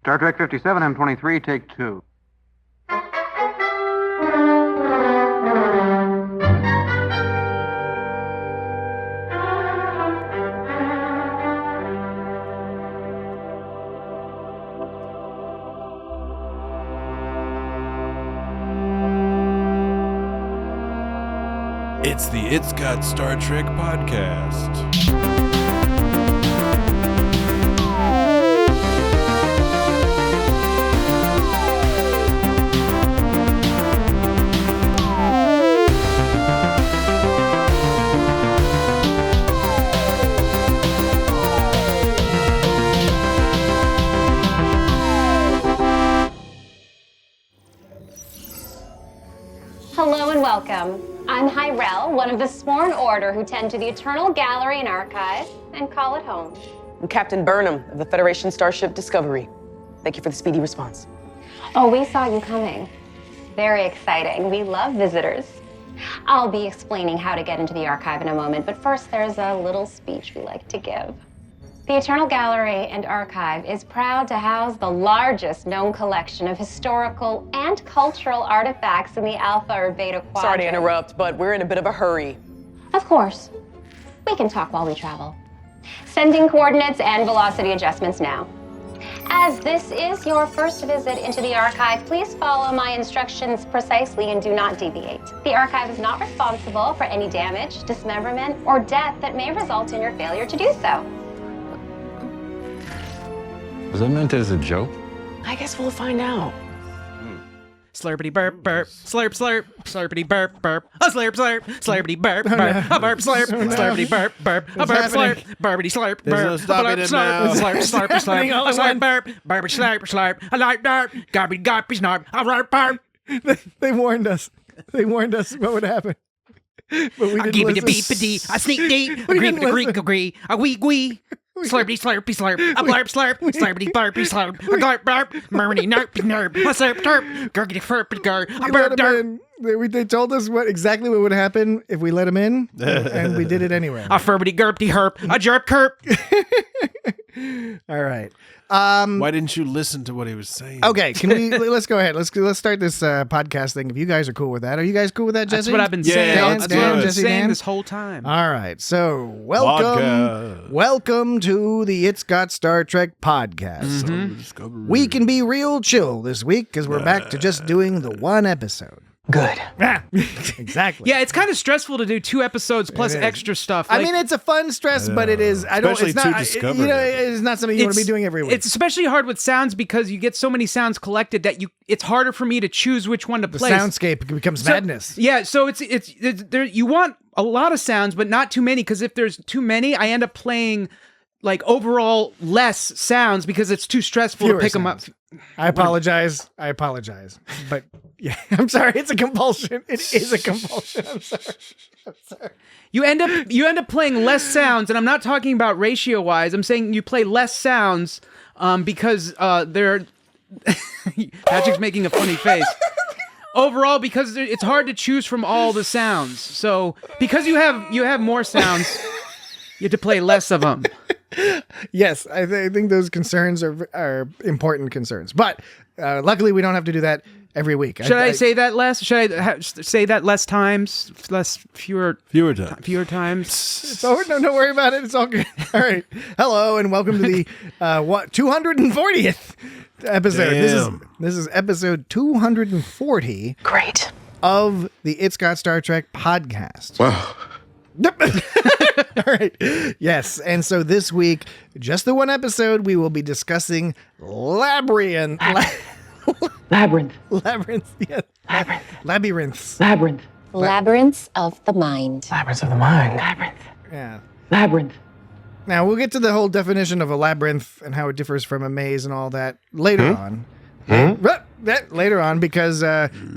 Star Trek 57, M23, take 2. It's the It's Got Star Trek podcast. Hello and welcome. I'm Hyrel, one of the sworn order who tend to the Eternal Gallery and Archive and call it home. I'm Captain Burnham of the Federation Starship Discovery. Thank you for the speedy response. Oh, we saw you coming. Very exciting. We love visitors. I'll be explaining how to get into the archive in a moment, but first there's a little speech we like to give. The Eternal Gallery and Archive is proud to house the largest known collection of historical and cultural artifacts in the Alpha or Beta quadrant. Sorry to interrupt, but we're in a bit of a hurry. Of course. We can talk while we travel. Sending coordinates and velocity adjustments now. As this is your first visit into the archive, please follow my instructions precisely and do not deviate. The archive is not responsible for any damage, dismemberment, or death that may result in your failure to do so. Was that meant as a joke? I guess we'll find out. Slurpity burp burp, slurp slurp, slurpity burp burp, a slurp slurp, slurpity burp burp, a burp slurp, slurpity burp burp, a burp slurp, burpity slurp There's no burp, a stopping burp it now. slurp, slurp slurp slurp, a slurp burp, burpity slurp slurp, a light burp, garbage garbage snarp, a burp burp. They warned us. They warned us what would happen. But we I didn't give it a listen. beep a sneak deep, We agree didn't agree listen. agree, a wee wee. Slurpity slurpy slurp, a blurp slurp, slurpity burpy slurp, a glurp burp, murmity nerpy nerp, a slurp turp, gurgity furpity gur, a We burp let derp. them in. They told us exactly what would happen if we let them in, and we did it anyway. A furbity gurpty herp, a jerp kerp. All right. Why didn't you listen to what he was saying? Okay, can we? Let's go ahead. Let's start this podcast thing. If you guys are cool with that, are you guys cool with that, Jesse? That's what I've been Yeah, saying. let's That's do what I've it. been Jesse, saying Dan? this whole time. All right. So welcome, welcome to the It's Got Star Trek podcast. Discovery. We can be real chill this week because we're back to just doing the one episode. Good. Yeah, exactly. Yeah, it's kind of stressful to do 2 episodes plus It is. extra stuff. I Like, mean, it's a fun stress, but it is. I don't. Especially It's not. two Discovery You know, episodes. it's not something you want to be doing every week. It's especially hard with sounds because you get so many sounds collected that it's harder for me to choose which one to the play. soundscape becomes madness. Yeah, so it's there. You want a lot of sounds, but not too many because if there's too many, I end up playing like overall less sounds because it's too stressful Fewer to pick them up. sounds. I apologize. But yeah, I'm sorry. It's a compulsion. It is a compulsion. I'm sorry. You end up playing less sounds, and I'm not talking about ratio wise. I'm saying you play less sounds because they're Patrick's making a funny face. Overall, because it's hard to choose from all the sounds. So because you have more sounds, you have to play less of them. Yes, I think those concerns are important concerns. But luckily, we don't have to do that every week. Should I say that less? Should I say that less times? Fewer times? It's over. No, don't worry about it. It's all good. All right. Hello and welcome to the 240th episode. Damn. This is episode 240 Great. of the It's Got Star Trek podcast. Wow. All right. Yes. And so this week, just the one episode, we will be discussing Labyrinth. Labyrinth. Labyrinth. Yes. Labyrinth. Labyrinths. Labyrinth. Labyrinths of the mind. Labyrinths of the mind. Labyrinth. Yeah. Labyrinth. Now, we'll get to the whole definition of a labyrinth and how it differs from a maze and all that later on. That later on, because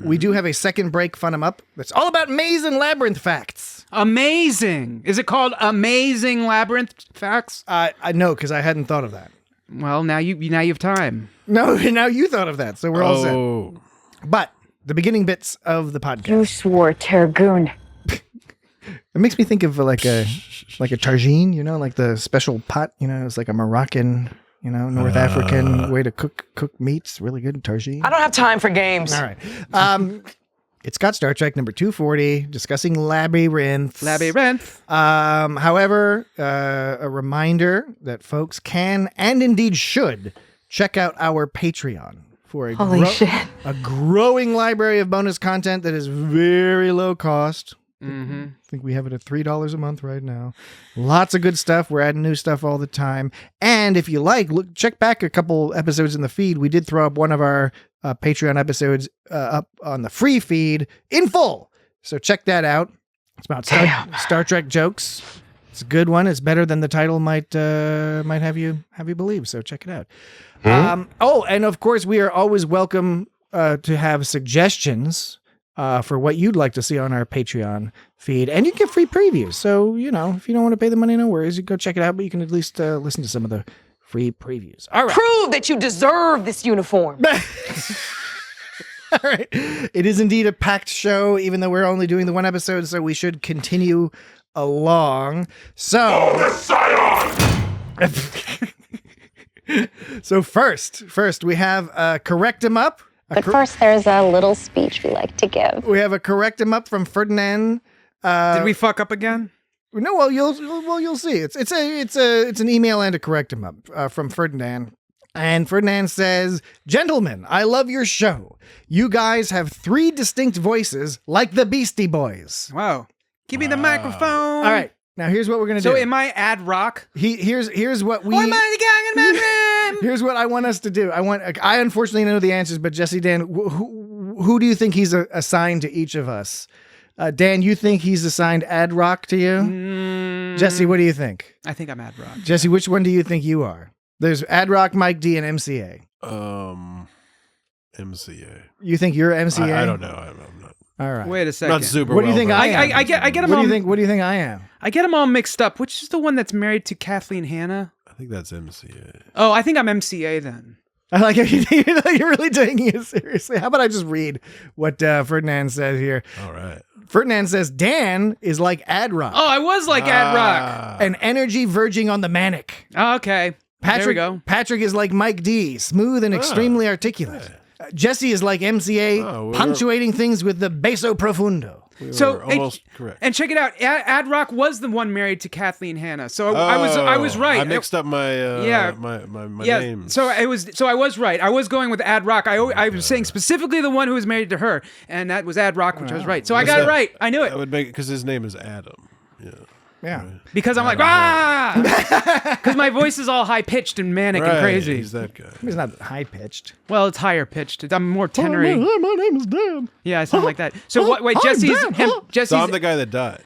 we do have a second break, Fun 'em Up, that's all about maze and labyrinth facts. Amazing. Is it called Amazing Labyrinth Facts? I know, because I hadn't thought of that. Well, now you have time. No, now you thought of that, so we're all set. Oh. But the beginning bits of the podcast. You swore, Tergoon. It makes me think of like a tagine, you know, like the special pot, you know, it's like a Moroccan North African way to cook meats. Really good. Tagine. I don't have time for games. All right. It's got Star Trek number 240, discussing Labyrinths. Labyrinth. However, a reminder that folks can and indeed should check out our Patreon for a Holy shit. a growing library of bonus content that is very low cost. Mm-hmm. I think we have it at $3 a month right now. Lots of good stuff. We're adding new stuff all the time. And if you like, check back a couple episodes in the feed. We did throw up one of our Patreon episodes up on the free feed in full. So check that out. It's about Star Trek jokes. It's a good one. It's better than the title might have you believe. So check it out. And of course, we are always welcome to have suggestions for what you'd like to see on our Patreon feed. And you get free previews. So, if you don't want to pay the money, no worries. You go check it out, but you can at least listen to some of the free previews. All right. Prove that you deserve this uniform. All right. It is indeed a packed show, even though we're only doing the one episode, so we should continue along. So, so first we have Correct 'em Up. But first, there's a little speech we like to give. We have a Correct 'em Up from Ferdinand. Did we fuck up again? No, well you'll see. It's an email and a Correct 'em Up from Ferdinand. And Ferdinand says, "Gentlemen, I love your show. You guys have 3 distinct voices like the Beastie Boys." Wow. Give me the microphone. All right. Now here's what we're gonna do. So am I ad rock? Here's what we. Here's what I want us to do. I unfortunately know the answers, but Jesse, Dan, who do you think he's assigned to each of us? Dan, you think he's assigned ad rock to you? Jesse, what do you think? I think I'm ad rock. Jesse, which one do you think you are? There's ad rock, Mike D, and MCA. MCA. You think you're MCA? I don't know. I'm not. All right. Wait a second. Not super. What do you think I am? I get them all. What do you think I am? I get them all mixed up. Which is the one that's married to Kathleen Hanna? I think that's MCA. Oh, I think I'm MCA then. I like it. You're really taking it seriously. How about I just read what Ferdinand says here? All right. Ferdinand says, Dan is like ad rock. Oh, I was like ad rock. An energy verging on the manic. Oh, okay. There we go. Patrick is like Mike D, smooth and extremely articulate. Jesse is like MCA, punctuating things with the basso profundo. So almost correct. And check it out. Ad Rock was the one married to Kathleen Hanna. So I was right. I mixed up my my names. So I was right. I was going with Ad Rock. I was saying specifically the one who was married to her, and that was Ad Rock, which I was right. So I got it right. I knew it. That would make it because his name is Adam. Yeah. Yeah. Right. Because I'm like, because my voice is all high pitched and manic and crazy. He's that guy. He's not high pitched. Well, it's higher pitched. I'm more tenory. My name is Dan. Yeah, I sound like that. So wait, Jesse's. So I'm the guy that died.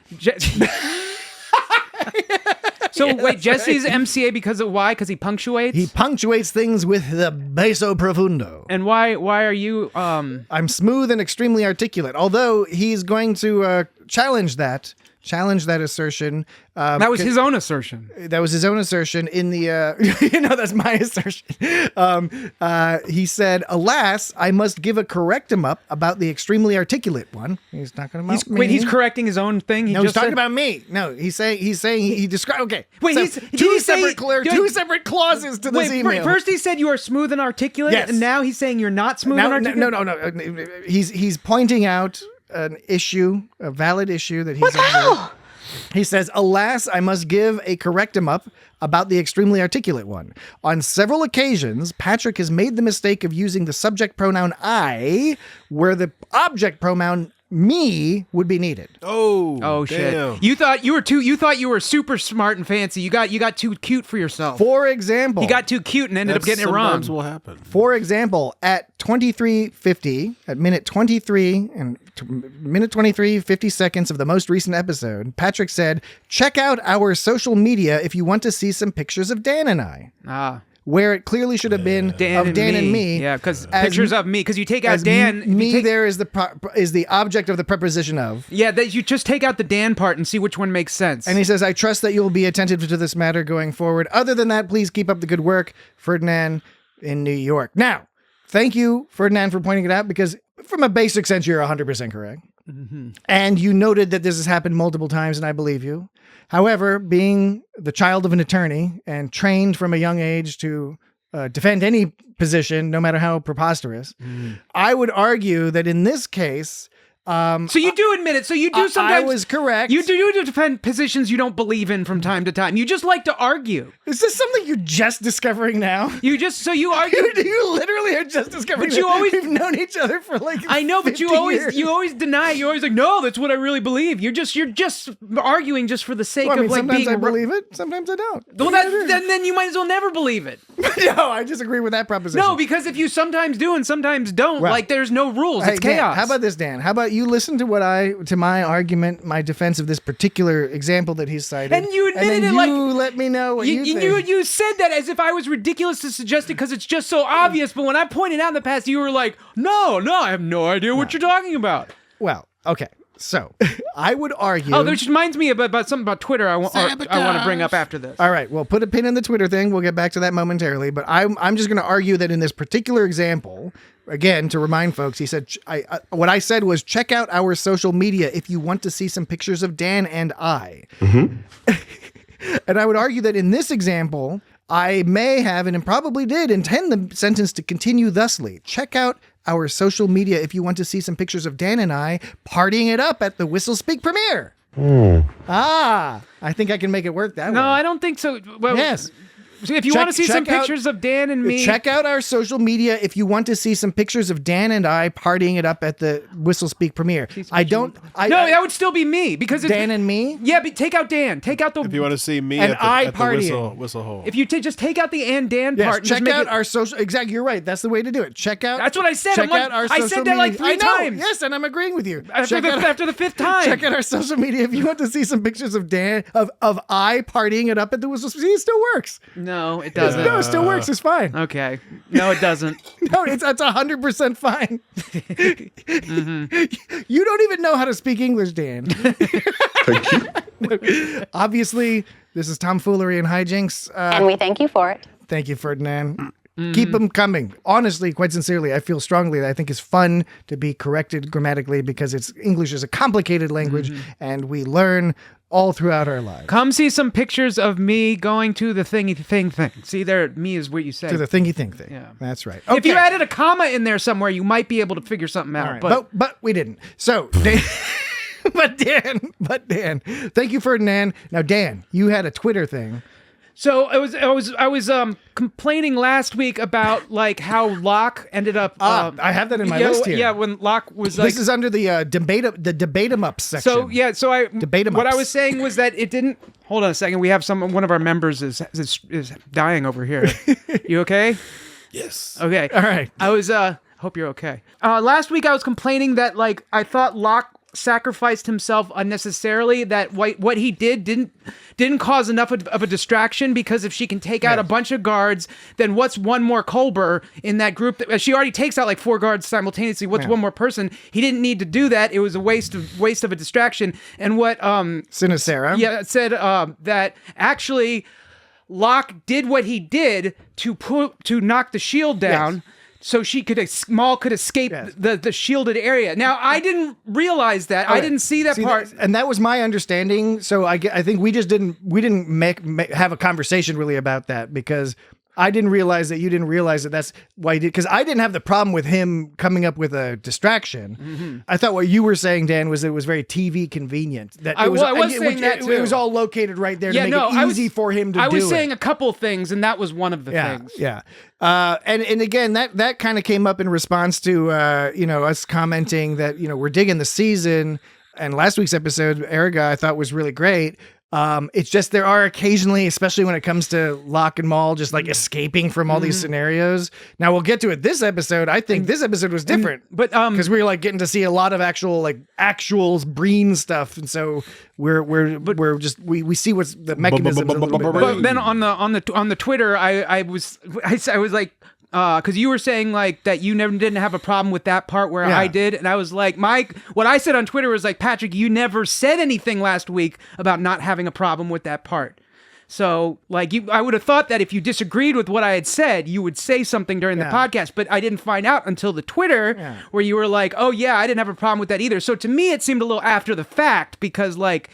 So wait, Jesse's MCA because of why? Because he punctuates. He punctuates things with the basso profundo. And why are you? I'm smooth and extremely articulate. Although he's going to challenge that assertion. That was his own assertion. That was his own assertion in the, that's my assertion. He said, alas, I must give a correct him up about the extremely articulate one. He's talking about me. Wait, he's correcting his own thing? He's talking about me. No, he's saying he described, okay. Wait, so two separate clauses to this email. First he said you are smooth and articulate, yes. And now he's saying you're not smooth and articulate? No. He's pointing out an issue, a valid issue that he's What the hell? He says, alas, I must give a correctum up about the extremely articulate one. On several occasions, Patrick has made the mistake of using the subject pronoun I, where the object pronoun me would be needed. Oh shit! damn. You thought you were super smart and fancy. You got too cute for yourself. For example, you got too cute and ended up getting it wrong. Sometimes will happen. For example, at 23:50, at minute 23 and minute 23, 50 seconds of the most recent episode, Patrick said, "Check out our social media if you want to see some pictures of Dan and I." Where it clearly should have been Dan and me. Yeah, because pictures of me. Because you take out Dan. There is the object of the preposition of. Yeah, that you just take out the Dan part and see which one makes sense. And he says, I trust that you'll be attentive to this matter going forward. Other than that, please keep up the good work. Ferdinand in New York. Now, thank you, Ferdinand, for pointing it out, because from a basic sense, you're 100% correct. Mm-hmm. And you noted that this has happened multiple times, and I believe you. However, being the child of an attorney and trained from a young age to defend any position, no matter how preposterous. I would argue that in this case, so you do admit it. So you do sometimes. I was correct. You do defend positions you don't believe in from time to time. You just like to argue. Is this something you're just discovering now? You argue. You literally are just discovering. But you always we've known each other for like. I know, but you always deny it. You're always like, no, that's what I really believe. You're just arguing just for the sake of like sometimes being. I believe it. Sometimes I don't. Well, then you might as well never believe it. No, I disagree with that proposition. No, because if you sometimes do and sometimes don't, like there's no rules. Hey, it's chaos. Dan, how about this, Dan? How about you listen to my argument, my defense of this particular example that he's cited, and you admitted it. Like you let me know what you think. You said that as if I was ridiculous to suggest it because it's just so obvious. But when I pointed out in the past, you were like, "No, I have no idea what you're talking about." Well, okay. So, I would argue... Oh, which reminds me about something about Twitter I want to bring up after this. All right, well, put a pin in the Twitter thing. We'll get back to that momentarily. But I'm just going to argue that in this particular example, again, to remind folks, he said, what I said was, check out our social media if you want to see some pictures of Dan and I. And I would argue that in this example, I may have, and probably did, intend the sentence to continue thusly. Check out our social media if you want to see some pictures of Dan and I partying it up at the Whistle Speak premiere. I think I can make it work that way. No, I don't think so. Well, yes. If you want to see some pictures of Dan and me... Check out our social media if you want to see some pictures of Dan and I partying it up at the Whistle Speak premiere. That would still be me. Because Dan and me? Yeah, but take out Dan. Take out the... If you want to see me and at the whistle hole. If you just take out the and Dan part... Check out our social... Exactly, you're right. That's the way to do it. Check out... That's what I said. Check out our social media. I said that like 3 times. Yes, and I'm agreeing with you. After the 5th time. Check out our social media if you want to see some pictures of Dan... Of I partying it up at the Whistle Speak. It still works. No, it doesn't. No, it still works. It's fine. Okay. No, it doesn't. No, it's 100% fine. You don't even know how to speak English, Dan. Thank you. Obviously, this is tomfoolery and hijinks. And we thank you for it. Thank you, Ferdinand. Keep them coming. Honestly, quite sincerely, I feel strongly that I think it's fun to be corrected grammatically because English is a complicated language and we learn all throughout our lives. Come see some pictures of me going to the thingy thing. See, there, me is what you say. To the thingy thing. Yeah. That's right. Okay. If you added a comma in there somewhere, you might be able to figure something out. Right. But we didn't. So, Dan, but Dan, thank you, Ferdinand. Now, Dan, you had a Twitter thing. So I was complaining last week about like how Locke ended up. I have that in my list here. Yeah, when Locke was like, this is under the debate 'em up section. So debate 'em what ups. I was saying was that it didn't. Hold on a second. We have one of our members is dying over here. You okay? Yes. Okay. All right. I was hope you're okay. Last week I was complaining that like I thought Locke sacrificed himself unnecessarily, that what he did didn't cause enough of a distraction, because if she can take out a bunch of guards, then what's one more Culber in that group? She already takes out like 4 guards simultaneously. What's one more person? He didn't need to do that. It was a waste of a distraction. And what Sinacera said that actually Locke did what he did to knock the shield down. Yes. So Maul could escape the shielded area. Now, I didn't realize that. I didn't see that part. And that was my understanding. So I think we just didn't have a conversation really about that, because I didn't realize that you didn't realize that that's why he did. Because I didn't have the problem with him coming up with a distraction. Mm-hmm. I thought what you were saying, Dan, was it was very TV convenient. That I was saying that too. It was all located right there to make it easy for him to do it. I was saying a couple things, and that was one of the things. Yeah. And again, that kind of came up in response to us commenting that we're digging the season, and last week's episode, Eriga, I thought was really great. It's just there are occasionally, especially when it comes to Locke and Maul, just like escaping from all these scenarios. Now we'll get to it this episode. I think this episode was different, but because we were like getting to see a lot of actual Breen stuff, and so we see what's the mechanisms. But then on the Twitter, I was like. Because you were saying like that you didn't have a problem with that part where I did, and I was like, what I said on Twitter was like, Patrick, you never said anything last week about not having a problem with that part. So like I would have thought that if you disagreed with what I had said, you would say something during the podcast, but I didn't find out until the Twitter where you were like, oh yeah, I didn't have a problem with that either. So to me, it seemed a little after the fact, because like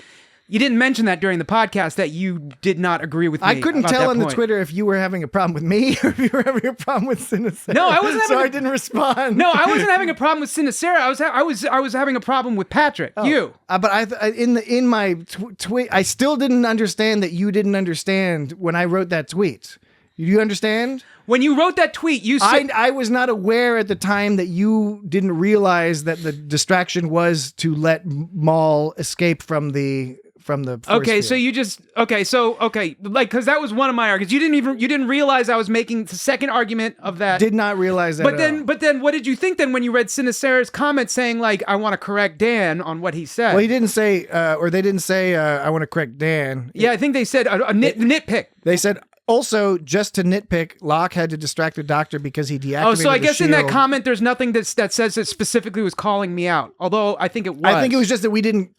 You didn't mention that during the podcast that you did not agree with me. I couldn't about tell that on the point. Twitter if you were having a problem with me or if you were having a problem with Sinistera. No, I wasn't having So a- I didn't respond. No, I wasn't having a problem with Sinistera. I was having a problem with Patrick. You. But in my tweet, I still didn't understand that you didn't understand when I wrote that tweet. Do you understand? When you wrote that tweet, you said I was not aware at the time that you didn't realize that the distraction was to let Maul escape from the force okay, field. so you just like because that was one of my arguments. You didn't realize I was making the second argument of that. Did not realize that. But then, what did you think then when you read Sinistera's comment saying like I want to correct Dan on what he said? Well, he didn't say, or they didn't say, I want to correct Dan. Yeah, I think they said a nitpick. They said, also, just to nitpick, Locke had to distract the doctor because he deactivated Oh, so I guess the in that shield. comment, there's nothing that says it specifically was calling me out. Although I think it was. I think it was just that we didn't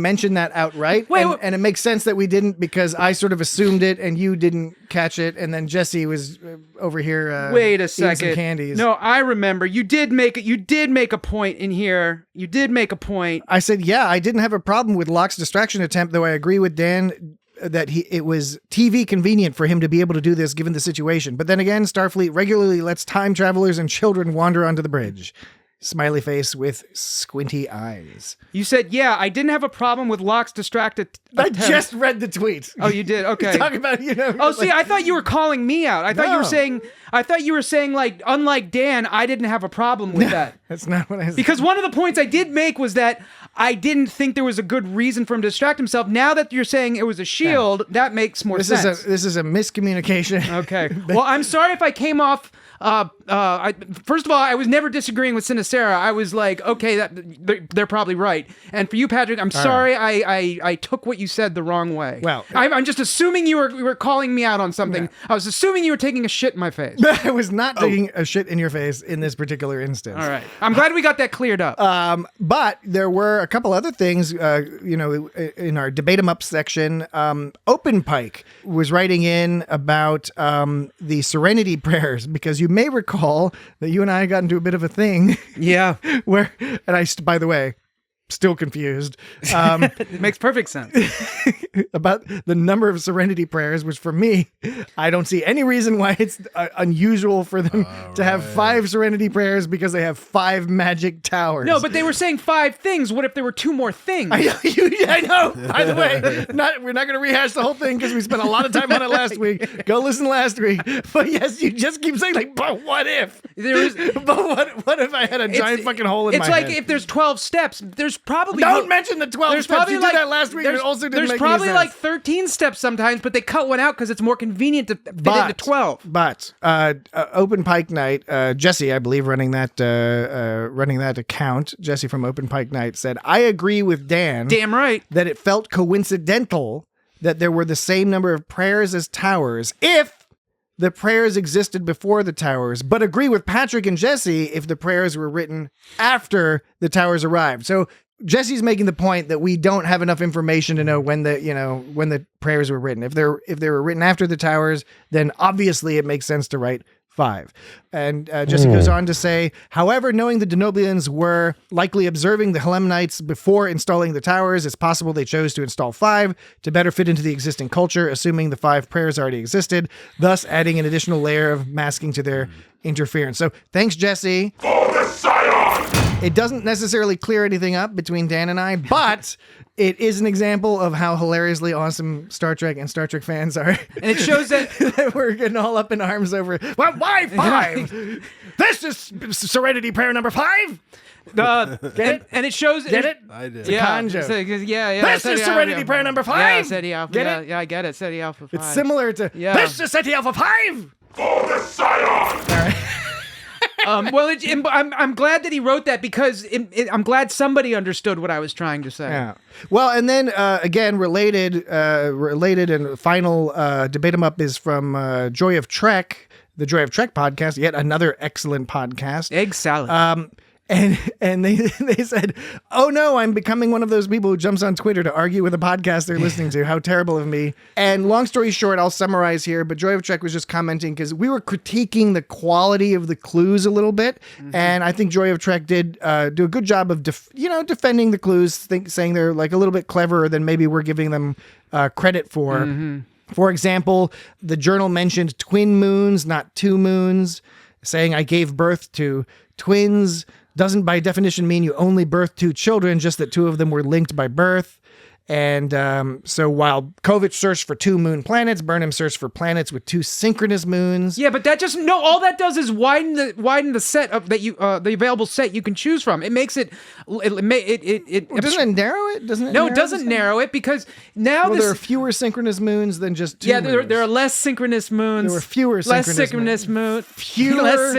mention that outright, Wait, and it makes sense that we didn't because I sort of assumed it and you didn't catch it, and then Jesse was over here. Wait a eating some second. candies. No, I remember. You did make a point in here. You did make a point. I said, yeah, I didn't have a problem with Locke's distraction attempt, though I agree with Dan that it was TV convenient for him to be able to do this given the situation. But then again, Starfleet regularly lets time travelers and children wander onto the bridge. Smiley face with squinty eyes. You said, yeah, I didn't have a problem with Locke's distracted I attempt. just read the tweet. Oh, you did? Okay. Talk about, Oh, see, I thought you were calling me out. I thought you were No. saying like, unlike Dan, I didn't have a problem with that. That's not what I said. Because one of the points I did make was that I didn't think there was a good reason for him to distract himself. Now that you're saying it was a shield, that makes more sense. This is a miscommunication. Okay. Well, I'm sorry if I came off. First of all, I was never disagreeing with Sinistera. I was like, okay, they're probably right. And for you, Patrick, I'm sorry I took what you said the wrong way. Well, I'm just assuming you were calling me out on something. Yeah. I was assuming you were taking a shit in my face. I was not taking a shit in your face in this particular instance. All right. I'm glad we got that cleared up. But there were a couple other things, in our debate 'em up section. Open Pike was writing in about the Serenity prayers because you may recall that you and I got into a bit of a thing. Yeah. where, and by the way, still confused It makes perfect sense. about the number of Serenity prayers, which for me, I don't see any reason why it's unusual for them to have 5 Serenity prayers because they have 5 magic towers. No, but they were saying 5 things. What if there were 2 more things? I know. By the way, we're not going to rehash the whole thing because we spent a lot of time on it last week. Go listen last week. But yes, you just keep saying like, but what if? But what if I had a giant fucking hole in my head? It's like if there's 12 steps, there's probably Don't mention the 12 steps. You did that last week, and it also didn't There's make probably any like sense. 13 steps sometimes, but they cut one out because it's more convenient to fit into 12. But Open Pike Night, Jesse, I believe, running that account, Jesse from Open Pike Night said, I agree with Dan. Damn right. That it felt coincidental that there were the same number of prayers as towers if the prayers existed before the towers, but agree with Patrick and Jesse if the prayers were written after the towers arrived. So Jesse's making the point that we don't have enough information to know when the prayers were written. If they were written after the towers, then obviously it makes sense to write 5. And Jesse goes on to say, however, knowing the Denoblians were likely observing the Hellemnites before installing the towers, it's possible they chose to install 5 to better fit into the existing culture, assuming the 5 prayers already existed, thus adding an additional layer of masking to their interference. So thanks, Jesse. It doesn't necessarily clear anything up between Dan and I, but it is an example of how hilariously awesome Star Trek and Star Trek fans are. And it shows that we're getting all up in arms over, well, why 5? This is Serenity prayer number 5? Get it? And it shows... Get it? I did. It's a con joke. Yeah. This is Serenity prayer number 5? Yeah, SETI Alpha. Get Yeah, it? yeah, I get it. SETI Alpha 5. It's similar to, this is SETI Alpha 5! For the Scion! All right. Well, I'm glad that he wrote that because I'm glad somebody understood what I was trying to say. Yeah. Well, and then again, related and final debate 'em up is from Joy of Trek, the Joy of Trek podcast, yet another excellent podcast. Egg salad. and they said, "Oh no, I'm becoming one of those people who jumps on Twitter to argue with a podcast they're listening to. How terrible of me." And long story short, I'll summarize here, but Joy of Trek was just commenting because we were critiquing the quality of the clues a little bit, and I think Joy of Trek did do a good job of defending the clues, saying they're like a little bit cleverer than maybe we're giving them credit for. For example, the journal mentioned twin moons, not two moons, saying I gave birth to twins doesn't by definition mean you only birthed two children, just that two of them were linked by birth. And so while Kovich searched for two moon planets, Burnham searched for planets with two synchronous moons. Yeah, but that just all that does is widen the set of that you the available set you can choose from. It makes it Doesn't it narrow it? No, it doesn't narrow it because now there are fewer synchronous moons than just two. Yeah, moons. there are less synchronous moons. There were fewer synchronous moons. Fewer less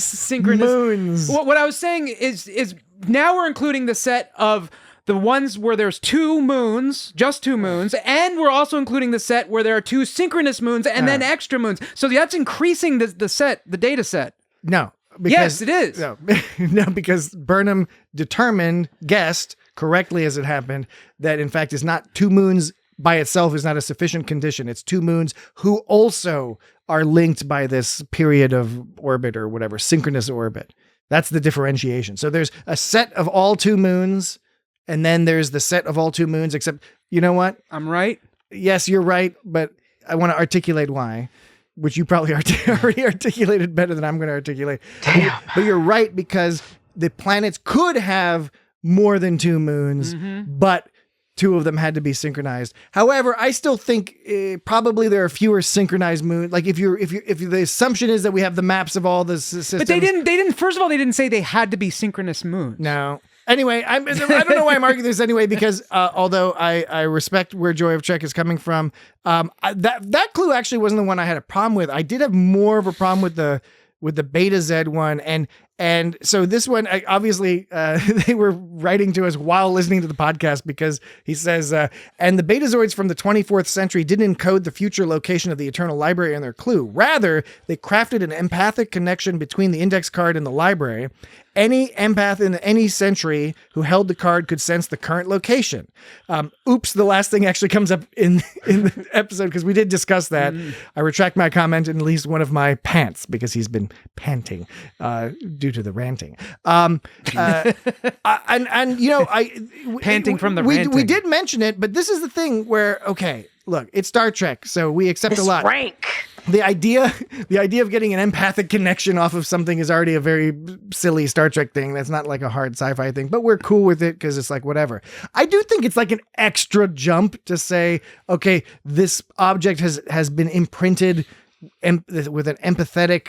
synchronous moons. What I was saying is now we're including the set of the ones where there's two moons, just two moons, and we're also including the set where there are two synchronous moons and then extra moons. So that's increasing the data set. No. Yes, it is. No, because Burnham guessed correctly as it happened, that in fact is not two moons by itself is not a sufficient condition. It's two moons who also are linked by this period of orbit or whatever, synchronous orbit. That's the differentiation. So there's a set of all two moons, and then there's the set of all two moons, except, you know what? I'm right. Yes, you're right, but I want to articulate why, which you probably already articulated better than I'm going to articulate. Damn. But you're right, because the planets could have more than two moons, but two of them had to be synchronized. However, I still think probably there are fewer synchronized moons. Like if the assumption is that we have the maps of all the systems. But they didn't. First of all, they didn't say they had to be synchronous moons. No. Anyway, I don't know why I'm arguing this anyway, because although I respect where Joy of Trek is coming from, that clue actually wasn't the one I had a problem with. I did have more of a problem with the Beta Z one, and so this one, obviously, they were writing to us while listening to the podcast, because he says, and the Betazoids from the 24th century didn't encode the future location of the Eternal Library in their clue. Rather, they crafted an empathic connection between the index card and the library. Any empath in any century who held the card could sense the current location. Oops, the last thing actually comes up in the episode, because we did discuss that. I retract my comment in at least one of my pants, because he's been panting due to the ranting. And you know, Panting from the we ranting. did mention it, but this is the thing where, okay, look, it's Star Trek, so we accept a lot. Rank. The idea of getting an empathic connection off of something is already a very silly Star Trek thing. That's not like a hard sci-fi thing, but we're cool with it because it's like whatever. I do think it's like an extra jump to say, okay, this object has been imprinted with an empathetic,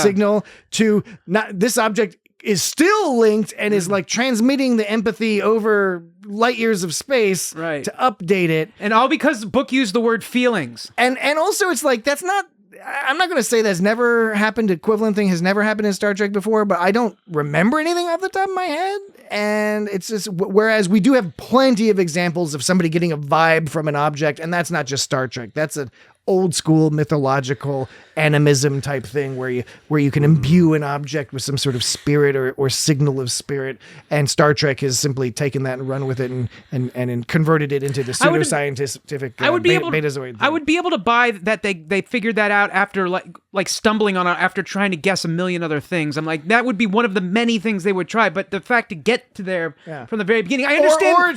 signal to not this object is still linked and is like transmitting the empathy over light years of space to update it. And all because the book used the word feelings. And also it's like, that's not, I'm not going to say that's never happened. Equivalent thing has never happened in Star Trek before, but I don't remember anything off the top of my head. And it's just, whereas we do have plenty of examples of somebody getting a vibe from an object, and that's not just Star Trek. That's an old school mythological animism type thing where you can imbue an object with some sort of spirit or signal of spirit, and Star Trek has simply taken that and run with it and converted it into the pseudoscientific Betazoid thing. I would be able to buy that they figured that out after like stumbling on it after trying to guess a million other things. I'm like, that would be one of the many things they would try, but the fact to get to there from the very beginning, I understand. Or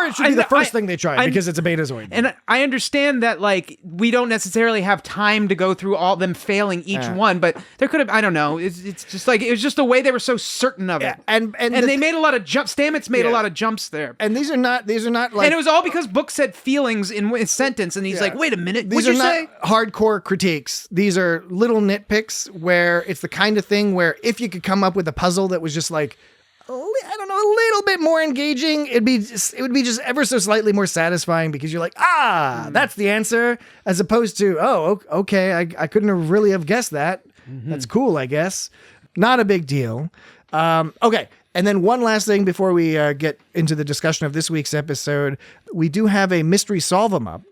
it should be the first thing they try because it's a Betazoid. And I understand that like we don't necessarily have time to go through all them failing each one, but there could have, I don't know. It's just like, it was just the way they were so certain of it. And they made a lot of jumps. Stamets made a lot of jumps there. And these are not like, and it was all because Book said feelings in his sentence, and he's like, wait a minute, these what'd are you say? not hardcore critiques. These are little nitpicks where it's the kind of thing where if you could come up with a puzzle that was just like, I don't know, a little bit more engaging, it would be just ever so slightly more satisfying, because you're like, that's the answer, as opposed to, okay, I couldn't really have guessed that. That's cool, I guess. Not a big deal. Okay. And then one last thing before we get into the discussion of this week's episode, we do have a mystery solve-em-up.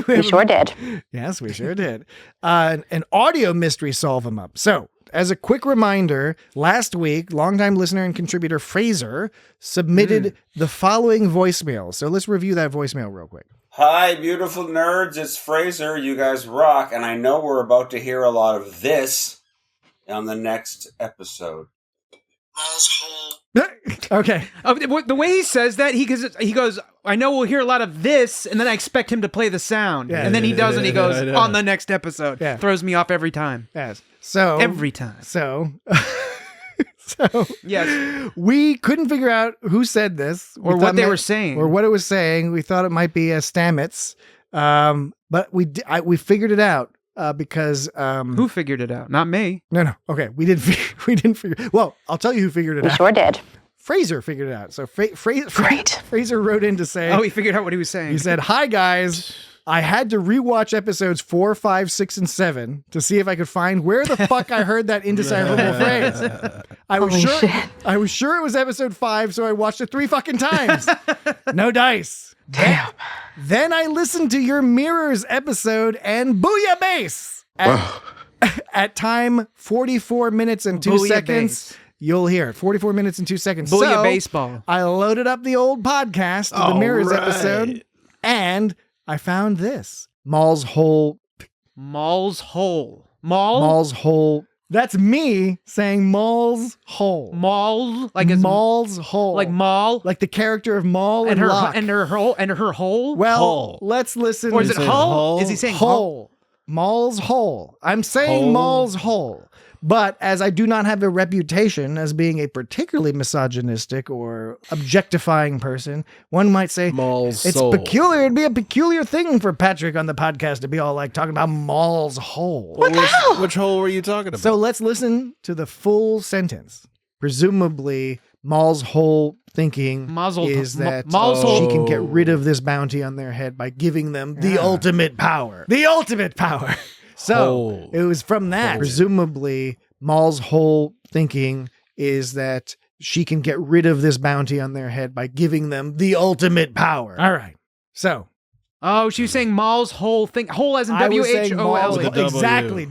We sure did. Yes, we sure did. An audio mystery solve-em-up. So as a quick reminder, last week, longtime listener and contributor Fraser submitted the following voicemail. So let's review that voicemail real quick. Hi, beautiful nerds. It's Fraser. You guys rock. And I know we're about to hear a lot of this on the next episode. Okay. The way he says that, he goes, I know we'll hear a lot of this, and then I expect him to play the sound. Yeah. And then he doesn't. He goes, I know. on the next episode. Yeah. Throws me off every time. Yes. So Every time. So Yes. we couldn't figure out who said this Or We what thought they were saying. or what it was saying. We thought it might be Stamets, but we figured it out because Who figured it out? Not me. no okay we didn't figure. Well, I'll tell you who figured it We out. sure did. Fraser figured it out. So Great. Fraser wrote in to say, Oh, he figured out what he was saying. he said, "Hi guys. I had to rewatch episodes 4, 5, 6, and 7 to see if I could find where the fuck I heard that indecipherable phrase. I was sure it was episode 5, so I watched it 3 fucking times. No dice. Damn. Then I listened to your Mirrors episode and booyah bass. At time 44 minutes and 2 Booyah seconds. bass. You'll hear it. 44 minutes and 2 seconds. Booyah So, baseball. I loaded up the old podcast, the Mirrors episode, and I found this. Maul's Hole. Maul's hole. Maul? Maul's Hole. That's me saying Maul's Hole. Maul? Like it's Maul's Hole. like Maul? Like the character of Maul and her Locke. and her hole and her hole? Well, Hole. let's listen. Or is it saying hull? hull? Is he saying hull? Hole? Maul's Hole. I'm saying Hole. Maul's Hole. But as I do not have a reputation as being a particularly misogynistic or objectifying person, one might say Maul's it's soul. peculiar. It'd be a peculiar thing for Patrick on the podcast to be all like talking about Maul's Hole. Which hole were you talking about? So let's listen to the full sentence. Presumably, Maul's whole thinking Maul's is that Maul's she whole- can get rid of this bounty on their head by giving them the ultimate power. The ultimate power. So Hole. it was from that. Presumably, Maul's whole thinking is that she can get rid of this bounty on their head by giving them the ultimate power. All right. So Oh, she was saying Maul's whole thing. Whole as in I was saying Maul's W-H-O-L-E. With a W. exactly.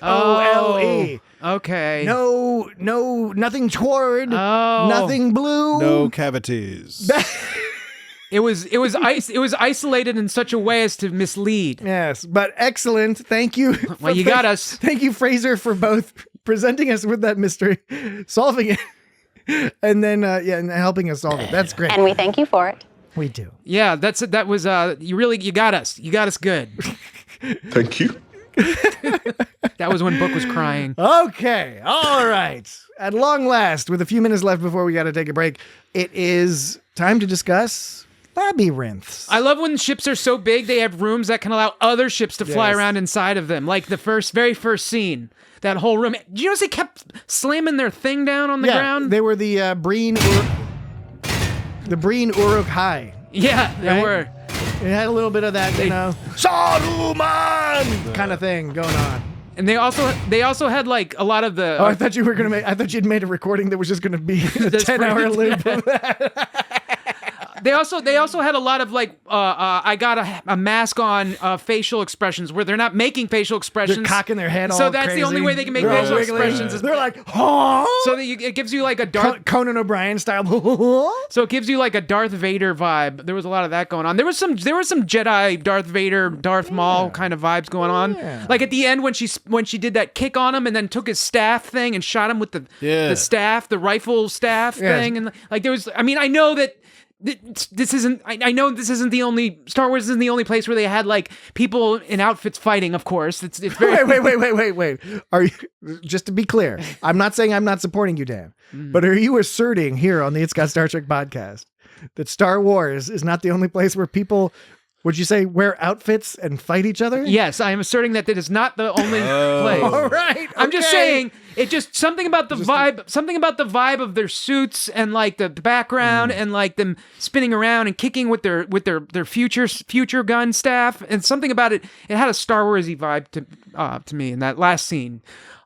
W-H-O-L-E. Okay. No, nothing toward. Oh. Nothing blue. no cavities. It was isolated in such a way as to mislead. Yes, but excellent. Thank you. Well, you got us. Thank you, Fraser, for both presenting us with that mystery, solving it, and then and helping us solve it. That's great. And we thank you for it. We do. Yeah, that was you got us. You got us good. Thank you. That was when Book was crying. Okay. All right. At long last, with a few minutes left before we got to take a break, it is time to discuss Labyrinths. I love when ships are so big they have rooms that can allow other ships to fly Yes. around inside of them. Like the very first scene. That whole room. Do you notice they kept slamming their thing down on the ground? They were the Breen Uruk High. Yeah, they Right? were. It had a little bit of that, Saruman kind of thing going on. And they also had like a lot of the Oh, I thought you'd made a recording that was just gonna be a That's 10-hour right. loop of that. They also had a lot of like I got a mask on facial expressions where they're not making facial expressions. They're cocking their head all So that's crazy. the only way they can make They're all facial wiggling. expressions. Is They're like, huh? so that it gives you like a Darth. Conan O'Brien style. So it gives you like a Darth Vader vibe. There was a lot of that going on. There was some Jedi, Darth Vader, Darth Maul kind of vibes going on. Yeah. Like at the end when she did that kick on him and then took his staff thing and shot him with the staff, the rifle staff Yes. thing, and like there was. I mean, I know that. This isn't. I know this isn't the only Star Wars isn't the only place where they had like people in outfits fighting. Of course, it's very. Wait. Are you, just to be clear, I'm not saying I'm not supporting you, Dan, but are you asserting here on the It's Got Star Trek podcast that Star Wars is not the only place where people, would you say, wear outfits and fight each other? Yes, I am asserting that is not the only place. All right. I'm just okay. saying it just something about the vibe of their suits and like the background and like them spinning around and kicking with their future gun staff and something about it had a Star Warsy vibe to me in that last scene.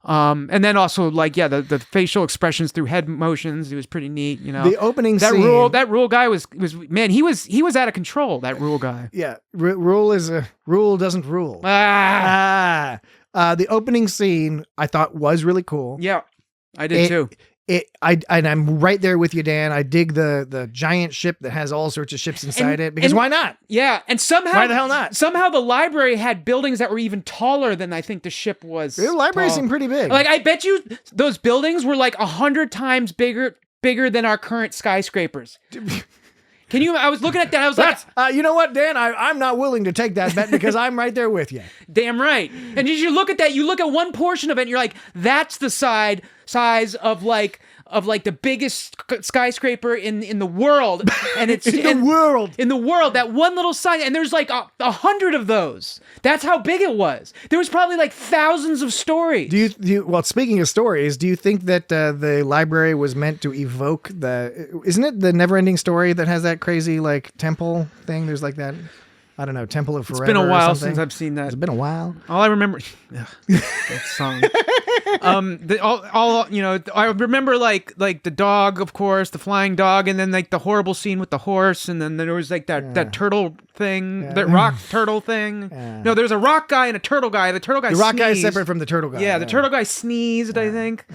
And then also like the facial expressions through head motions, it was pretty neat, you know. The opening that scene. rule guy was man, he was out of control, that rule guy. Yeah, rule doesn't rule. The opening scene I thought was really cool. Yeah, I did too. And I'm right there with you, Dan. I dig the giant ship that has all sorts of ships inside it, because why not? Yeah, and somehow Why the hell not? Somehow the library had buildings that were even taller than I think the ship was. The library tall. seemed pretty big. Like, I bet you those buildings were like 100 times bigger than our current skyscrapers. Can you? I was looking at that. I was like, you know what, Dan? I'm not willing to take that bet because I'm right there with you. damn right. And you look at that. You look at one portion of it, and you're like, that's the size of like the biggest skyscraper in the world, and it's in the world. That one little sign, and there's like 100 of those. That's how big it was. There was probably like thousands of stories. Do you? Well, speaking of stories, do you think that the library was meant to evoke Isn't it the Neverending Story that has that crazy like temple thing? There's like that. I don't know, Temple of Forever. It's been a while or something. since I've seen that. It's been a while. All I remember, that song. I remember like the dog, of course, the flying dog, and then like the horrible scene with the horse, and then there was like that turtle thing, that rock turtle thing. Yeah. No, there's a rock guy and a turtle guy. The turtle guy. The rock guy is sneezed. separate from the turtle guy. Yeah, the turtle guy sneezed. I think.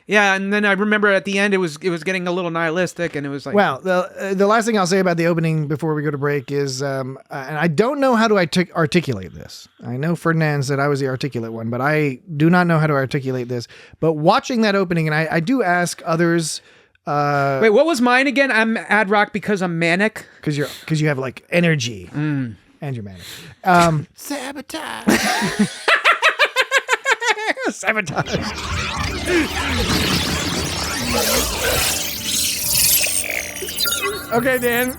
Yeah, and then I remember at the end it was getting a little nihilistic, and it was like. Well, the last thing I'll say about the opening before we go to break is, and I don't know how to articulate this. I know Ferdinand said I was the articulate one, but I do not know how to articulate this. But watching that opening, and I do ask others. Wait, what was mine again? I'm ad rock because I'm manic. Because you have like energy, and you're manic. Sabotage. Sabotage. Okay, Dan.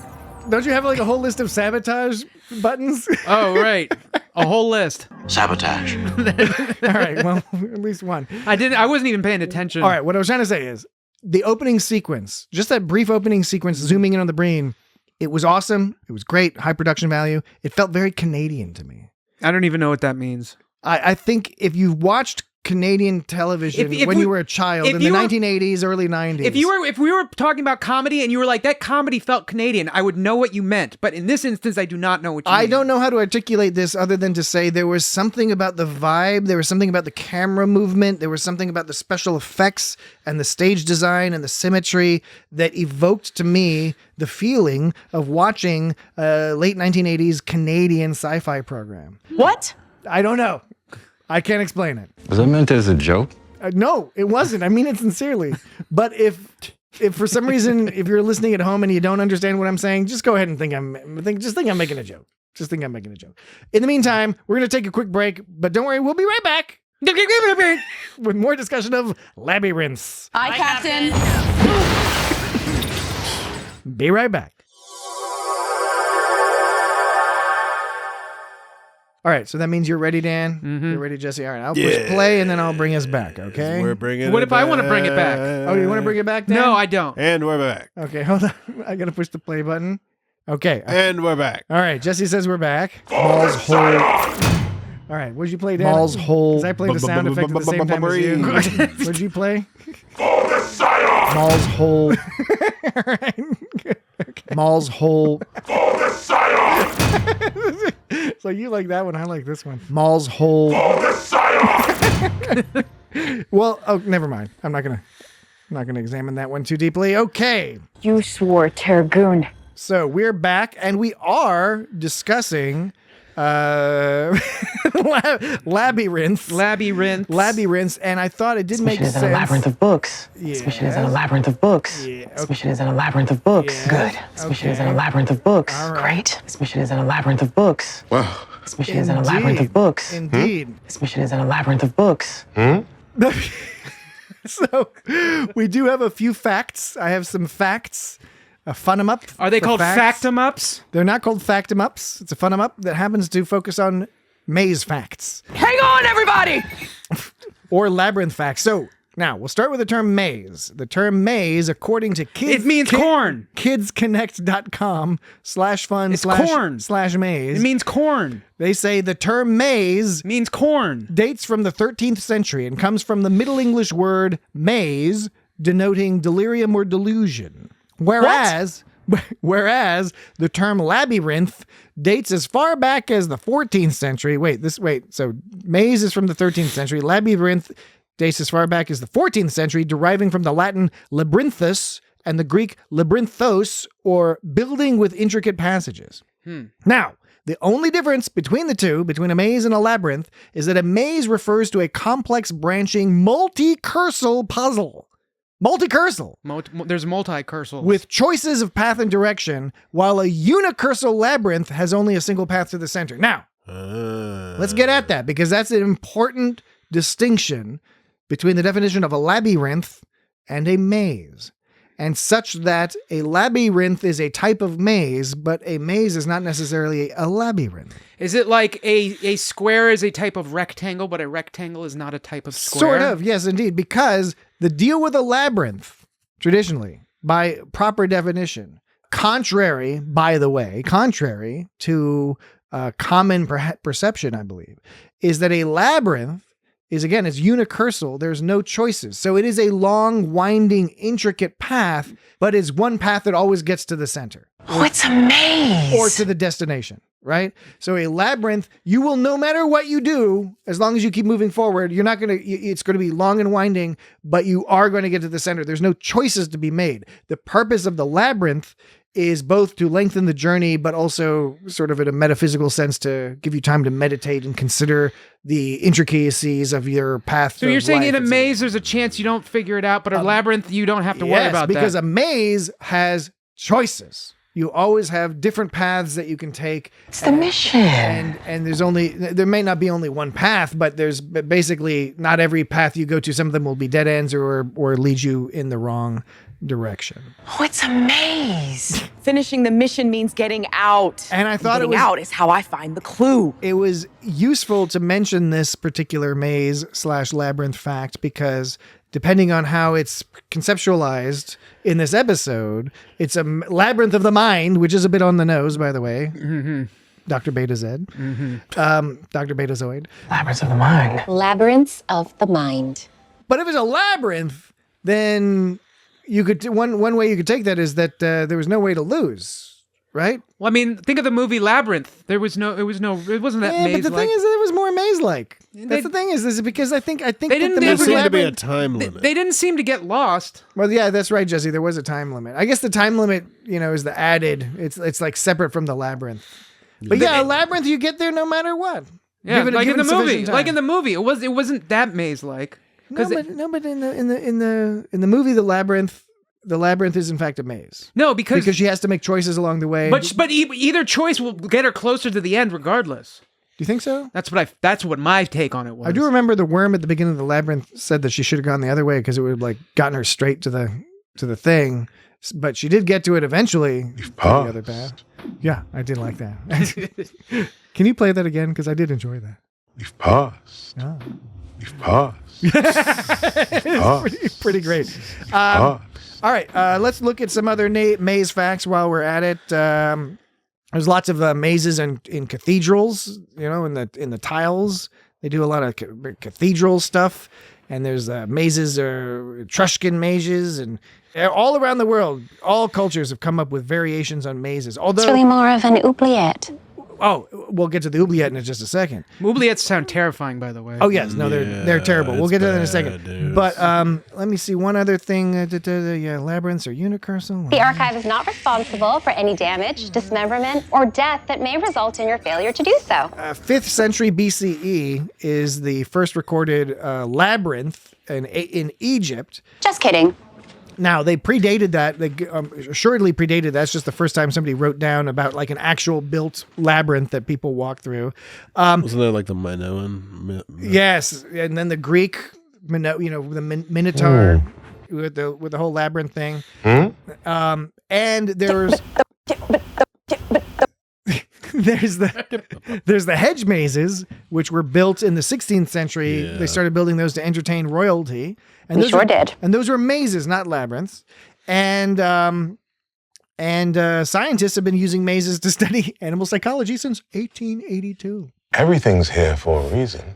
Don't you have like a whole list of sabotage buttons? Oh, right. A whole list. Sabotage. All right. Well, at least one. I wasn't even paying attention. All right. What I was trying to say is the opening sequence, just that brief opening sequence, zooming in on the brain. It was awesome. It was great. High production value. It felt very Canadian to me. I don't even know what that means. I think if you watched Canadian television when you were a child in the 1980s, early 90s. If we were talking about comedy and you were like, that comedy felt Canadian, I would know what you meant. But in this instance, I do not know what you mean. I don't know how to articulate this other than to say there was something about the vibe, there was something about the camera movement, there was something about the special effects and the stage design and the symmetry that evoked to me the feeling of watching a late 1980s Canadian sci-fi program. What? I don't know. I can't explain it. Was that meant as a joke? No, it wasn't. I mean it sincerely. But if for some reason, if you're listening at home and you don't understand what I'm saying, just go ahead and think I'm making a joke. Just think I'm making a joke. In the meantime, we're going to take a quick break, but don't worry, we'll be right back with more discussion of Labyrinths. Hi, Captain. Be right back. All right, so that means you're ready, Dan? Mm-hmm. You're ready, Jesse? All right, I'll push play and then I'll bring us back, okay? We're bringing What it if I want to bring it back? Oh, you want to bring it back, Dan? No, I don't. And we're back. Okay, hold on. I got to push the play button. Okay. And we're back. All right, Jesse says we're back. Mall's hole. All right, what'd you play, Dan? Mall's hole. Because I played the sound effect at the same time as you. What'd you play? Mall's hole. All right. Okay. Mall's hole. So you like that one, I like this one. Mall's hole. Well, oh, never mind. I'm not gonna examine that one too deeply. Okay. You swore, Tergoon. So we're back, and we are discussing Labyrinths, and I thought it did make sense. This mission is in a labyrinth of books. Yeah. This mission is in a labyrinth of books. Yeah, This mission is in a labyrinth of books. Yeah. Good. This mission is in a labyrinth of books. All right. Great. This mission is in a labyrinth of books. Wow. This mission is in a labyrinth of books. Indeed. This mission is in a labyrinth of books. So we do have a few facts. I have some facts. A fun-em-up. Are they for called facts. factum-ups? They're not called factum-ups. It's a fun-em-up that happens to focus on maze facts. Hang on, everybody! Or labyrinth facts. So now we'll start with the term maze. The term maze, according to kids, It means corn. kidsconnect.com/fun It's corn. /maze. It means corn. They say the term maze It means corn. dates from the 13th century and comes from the Middle English word maze, denoting delirium or delusion. Whereas Whereas the term labyrinth dates as far back as the 14th century. So maze is from the 13th century. Labyrinth dates as far back as the 14th century, deriving from the Latin labyrinthus and the Greek labyrinthos, or building with intricate passages. Now, the only difference between the two, between a maze and a labyrinth, is that a maze refers to a complex branching multi-cursal puzzle. Multi-cursal. There's multi-cursals. With choices of path and direction, while a unicursal labyrinth has only a single path to the center. Now, let's get at that, because that's an important distinction between the definition of a labyrinth and a maze. And such that a labyrinth is a type of maze, but a maze is not necessarily a labyrinth. Is it like a square is a type of rectangle, but a rectangle is not a type of square? Sort of, yes, indeed. Because the deal with a labyrinth, traditionally, by proper definition, contrary to common perception, I believe, is that a labyrinth is, again, it's unicursal. There's no choices. So it is a long, winding, intricate path, but it's one path that always gets to the center. Oh, it's a maze. Or to the destination, right? So a labyrinth, you will, no matter what you do, as long as you keep moving forward, it's going to be long and winding, but you are going to get to the center. There's no choices to be made. The purpose of the labyrinth is both to lengthen the journey, but also sort of in a metaphysical sense to give you time to meditate and consider the intricacies of your path. So you're saying in a maze, there's a chance you don't figure it out, but a labyrinth, you don't have to worry about that. Because a maze has choices. You always have different paths that you can take. It's the mission. And there may not be only one path, but there's basically not every path you go to. Some of them will be dead ends or lead you in the wrong direction. Oh, it's a maze. Finishing the mission means getting out. And I thought getting out is how I find the clue. It was useful to mention this particular maze/labyrinth fact because depending on how it's conceptualized in this episode, it's a labyrinth of the mind, which is a bit on the nose, by the way. Mm-hmm. Dr. Beta Z. Dr. Betazoid. Labyrinths of the mind. Labyrinths of the mind. But if it's a labyrinth, then you could one way you could take that is that there was no way to lose, right? Well, I mean, think of the movie Labyrinth. It wasn't that maze-like. But the thing is that it was more maze-like. That's the thing is because I think they that didn't the There movie seemed to be a Labyrinth. time limit. They didn't seem to get lost. Well, yeah, that's right, Jesse. There was a time limit. I guess the time limit, is the added. It's like separate from the labyrinth. But yeah, a labyrinth you get there no matter what. Yeah, Given- like in given the movie. sufficient time. Like in the movie, it wasn't that maze-like. But in the movie, the labyrinth is in fact a maze. No, because she has to make choices along the way. but either choice will get her closer to the end, regardless. Do you think so? That's what my take on it was. I do remember the worm at the beginning of the labyrinth said that she should have gone the other way because it would have like gotten her straight to the thing. But she did get to it eventually. You've The other path. Yeah, I did like that. Can you play that again? Because I did enjoy that. You've passed. Oh. You've passed. Pretty great. All right, let's look at some other maze facts while we're at it. There's lots of mazes in cathedrals, in the tiles. They do a lot of cathedral stuff. And there's mazes or Etruscan mazes, and all around the world, all cultures have come up with variations on mazes. Although, It's really more of an oubliette. oh, we'll get to the oubliette in just a second. Oubliettes sound terrifying, by the way. Oh yes, no, they're terrible. We'll it's get to that in a bad second. news. But let me see one other thing. Labyrinths are unicursal. The archive is not responsible for any damage, dismemberment, or death that may result in your failure to do so. 5th century BCE is the first recorded labyrinth in Egypt. Just kidding. Now, they predated that. They assuredly predated that. It's just the first time somebody wrote down about like an actual built labyrinth that people walk through. Wasn't there like the Minoan? Yes, and then the Greek, the Minotaur with the whole labyrinth thing. And there's there's the hedge mazes, which were built in the 16th century. Yeah. They started building those to entertain royalty. And We those sure were, did. And those were mazes, not labyrinths. And scientists have been using mazes to study animal psychology since 1882. Everything's here for a reason.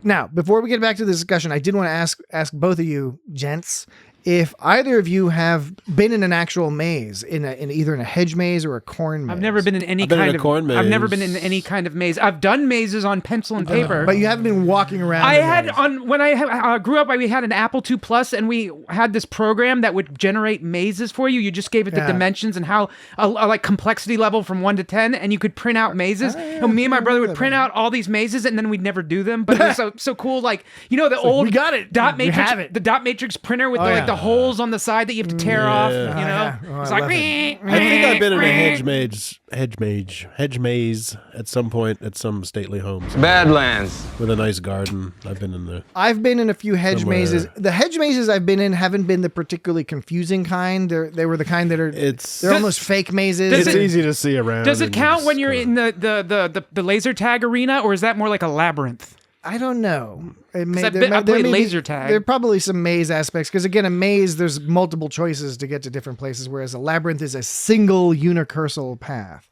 Now, before we get back to the discussion, I did want to ask both of you, gents, if either of you have been in an actual maze, in either in a hedge maze or a corn maze. I've never been in any I've been kind in a of corn maze. I've never been in any kind of maze. I've done mazes on pencil and paper. But you haven't been walking around. I the had maze. when I grew up, we had an Apple II Plus, and we had this program that would generate mazes for you. You just gave it the Yeah. dimensions and how like complexity level from 1 to 10, and you could print out mazes. And me and my brother would print out all these mazes, and then we'd never do them. But it was so cool. Like the old we got it. dot We matrix, have it. the dot matrix printer with yeah. the holes on the side that you have to tear off. Yeah. Oh, It's I like love it. I think I've been in a hedge maze at some point at some stately homes Badlands. with a nice garden. I've been in there. I've been in a few hedge Somewhere. mazes. The hedge mazes I've been in haven't been the particularly confusing kind. They were the kind that are they're almost fake mazes. does It's it- easy to see around. Does it and you count just when you're kinda- in the laser tag arena, or is that more like a labyrinth? I don't know. I've played laser tag. There are probably some maze aspects because again, a maze there's multiple choices to get to different places, whereas a labyrinth is a single unicursal path.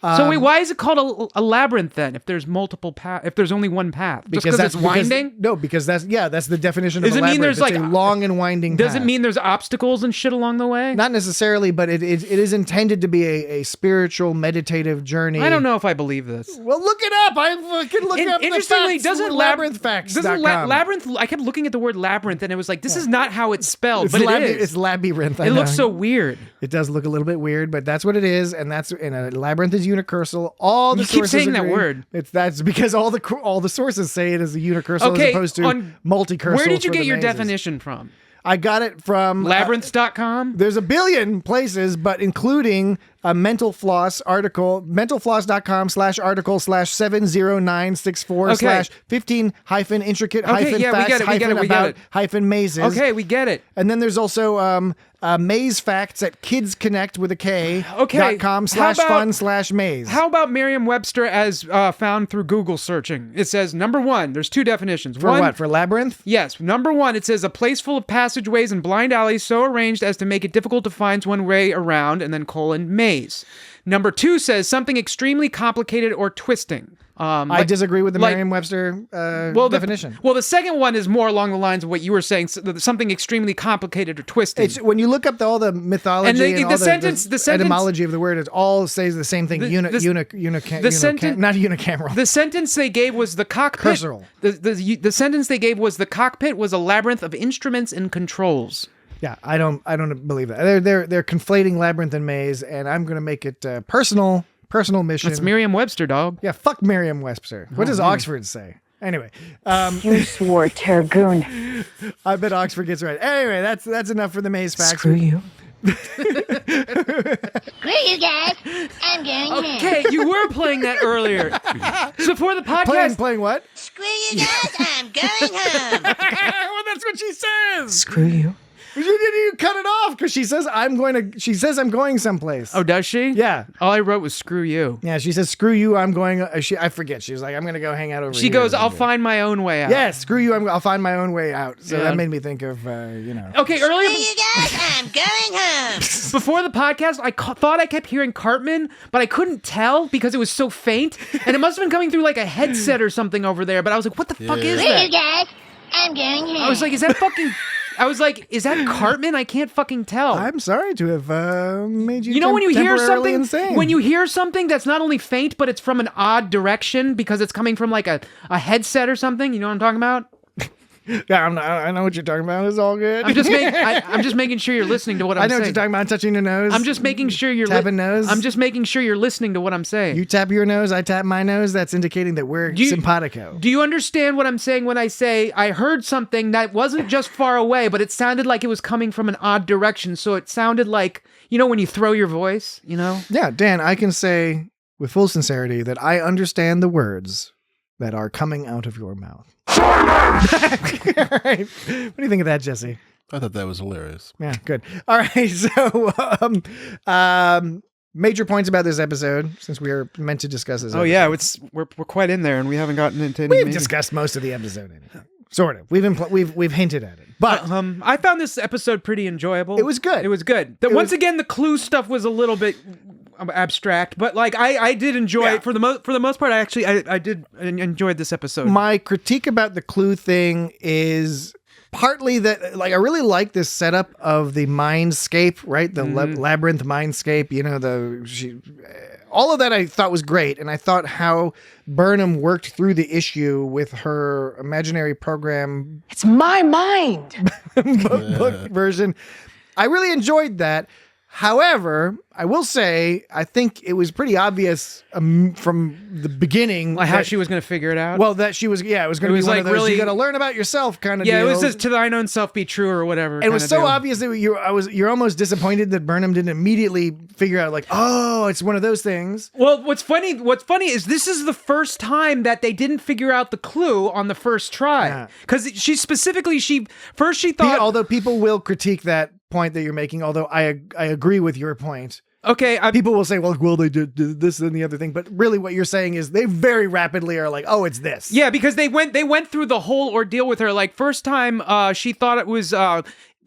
So wait, why is it called a labyrinth then? If there's multiple paths, if there's only one path, just because it's winding? Because that's the definition Does of a it mean labyrinth. there's It's like a long and winding Does path. it mean there's obstacles and shit along the way? Not necessarily, but it is intended to be a spiritual meditative journey. I don't know if I believe this. Well, look it up. I can look up the Interestingly, facts. doesn't labyrinthfacts.com. Doesn't labyrinth? I kept looking at the word labyrinth, and it was like, this is not how it's spelled, It's but it is. It's labyrinth. I It looks know. so weird. It does look a little bit weird, but that's what it is, and a labyrinth is unicursal. All the You keep sources saying that agree. word. That's because all the sources say it is a unicursal as opposed to multicursal. Where did you for get the your mazes. definition from? I got it from Labyrinths.com? There's a billion places, but including a Mental Floss article, mentalfloss.com/article/70964/15-intricate-facts-about-mazes. Okay, we get it. And then there's also Maze Facts at Kids Connect with a K. Okay. .com/fun/maze. How about Merriam-Webster as found through Google searching? It says, number one, there's two definitions. For what? For labyrinth? Yes. Number one, it says a place full of passageways and blind alleys so arranged as to make it difficult to find one's way around, and then maze. Number two says something extremely complicated or twisting. I disagree with the like- Merriam-Webster definition. The second one is more along the lines of what you were saying, something extremely complicated or twisting. It's when you look up all the mythology And and the all sentence- etymology of the word, it all says the same thing. Not unicameral. The sentence they gave was the cockpit. Carceral. The sentence they gave was the cockpit was a labyrinth of instruments and controls. Yeah, I don't believe that. They're conflating labyrinth and maze, and I'm going to make it personal mission. That's Merriam-Webster, dog. Yeah, fuck Merriam-Webster. What does Oxford say? Anyway, You swore, Targoon. I bet Oxford gets it right. Anyway, that's enough for the maze facts. Screw you. Screw you guys. I'm going home. Okay, you were playing that earlier. So for the podcast, Playing what? Screw you guys. I'm going home. Well, that's what she says. Screw you. You cut it off because she says I'm going someplace. Oh, does she? Yeah. All I wrote was screw you. Yeah, she says, screw you, I'm going... I forget. She was like, I'm going to go hang out over here. She goes, I'll find my own way out. Yeah, screw you, I'll find my own way out. So Yeah. that made me think of, Okay, earlier... Screw you guys. I'm going home. Before the podcast, I thought I kept hearing Cartman, but I couldn't tell because it was so faint, and it must have been coming through like a headset or something over there, but I was like, what the fuck is Screw you that? guys. I'm going home. I was like, is that Cartman? I can't fucking tell. I'm sorry to have made you You know when you hear temporarily something insane. when you hear something that's not only faint, but it's from an odd direction because it's coming from like a headset or something. You know what I'm talking about? Yeah, I know what you're talking about. It's all good. I'm just making sure you're listening to what I'm I know saying. what you're talking about. Touching your nose. I'm just making sure you're tapping nose. I'm just making sure you're listening to what I'm saying. You tap your nose, I tap my nose. That's indicating that we're simpatico. Do you understand what I'm saying when I say I heard something that wasn't just far away, but it sounded like it was coming from an odd direction? So it sounded like, when you throw your voice, Yeah, Dan, I can say with full sincerity that I understand the words that are coming out of your mouth. All right. What do you think of that, Jesse? I thought that was hilarious. Yeah, good. All right, so major points about this episode, since we are meant to discuss this. Oh yeah, we're quite in there, and we haven't gotten into any. We've discussed most of the episode. Sort of. We've hinted at it, but I found this episode pretty enjoyable. It was good. It was good. Once again, the clue stuff was a little bit abstract, but like I did enjoy it for the most part. I did enjoyed this episode. My critique about the clue thing is partly that, like, I really like this setup of the mindscape, right? The labyrinth mindscape, you know, all of that I thought was great. And I thought how Burnham worked through the issue with her imaginary program. It's my mind. book version. I really enjoyed that. However, I will say, I think it was pretty obvious from the beginning. Like how she was going to figure it out? Well, that she was, it was going to be one of those, really, you got to learn about yourself kind of deal. Yeah, it was just to thine own self be true or whatever. And it was so obvious that you're almost disappointed that Burnham didn't immediately figure out, like, oh, it's one of those things. Well, what's funny is this is the first time that they didn't figure out the clue on the first try. Because she thought... Although people will critique that point that you're making, although I agree with your point. Okay, people will say, well, they did this and the other thing, but really what you're saying is they very rapidly are like, oh, it's this. Yeah, because they went through the whole ordeal with her. Like first time, she thought it was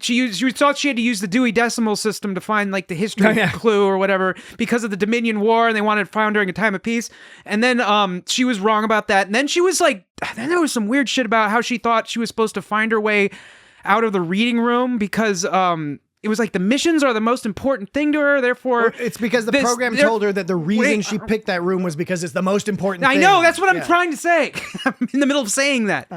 she thought she had to use the Dewey Decimal System to find like the history clue or whatever because of the Dominion War, and they wanted it found during a time of peace. And then she was wrong about that. And then she was like, then there was some weird shit about how she thought she was supposed to find her way out of the reading room because it was like the missions are the most important thing to her. Therefore, it's because the program told her that the reason she picked that room was because it's the most important thing. I know, that's what I'm trying to say. I'm in the middle of saying that.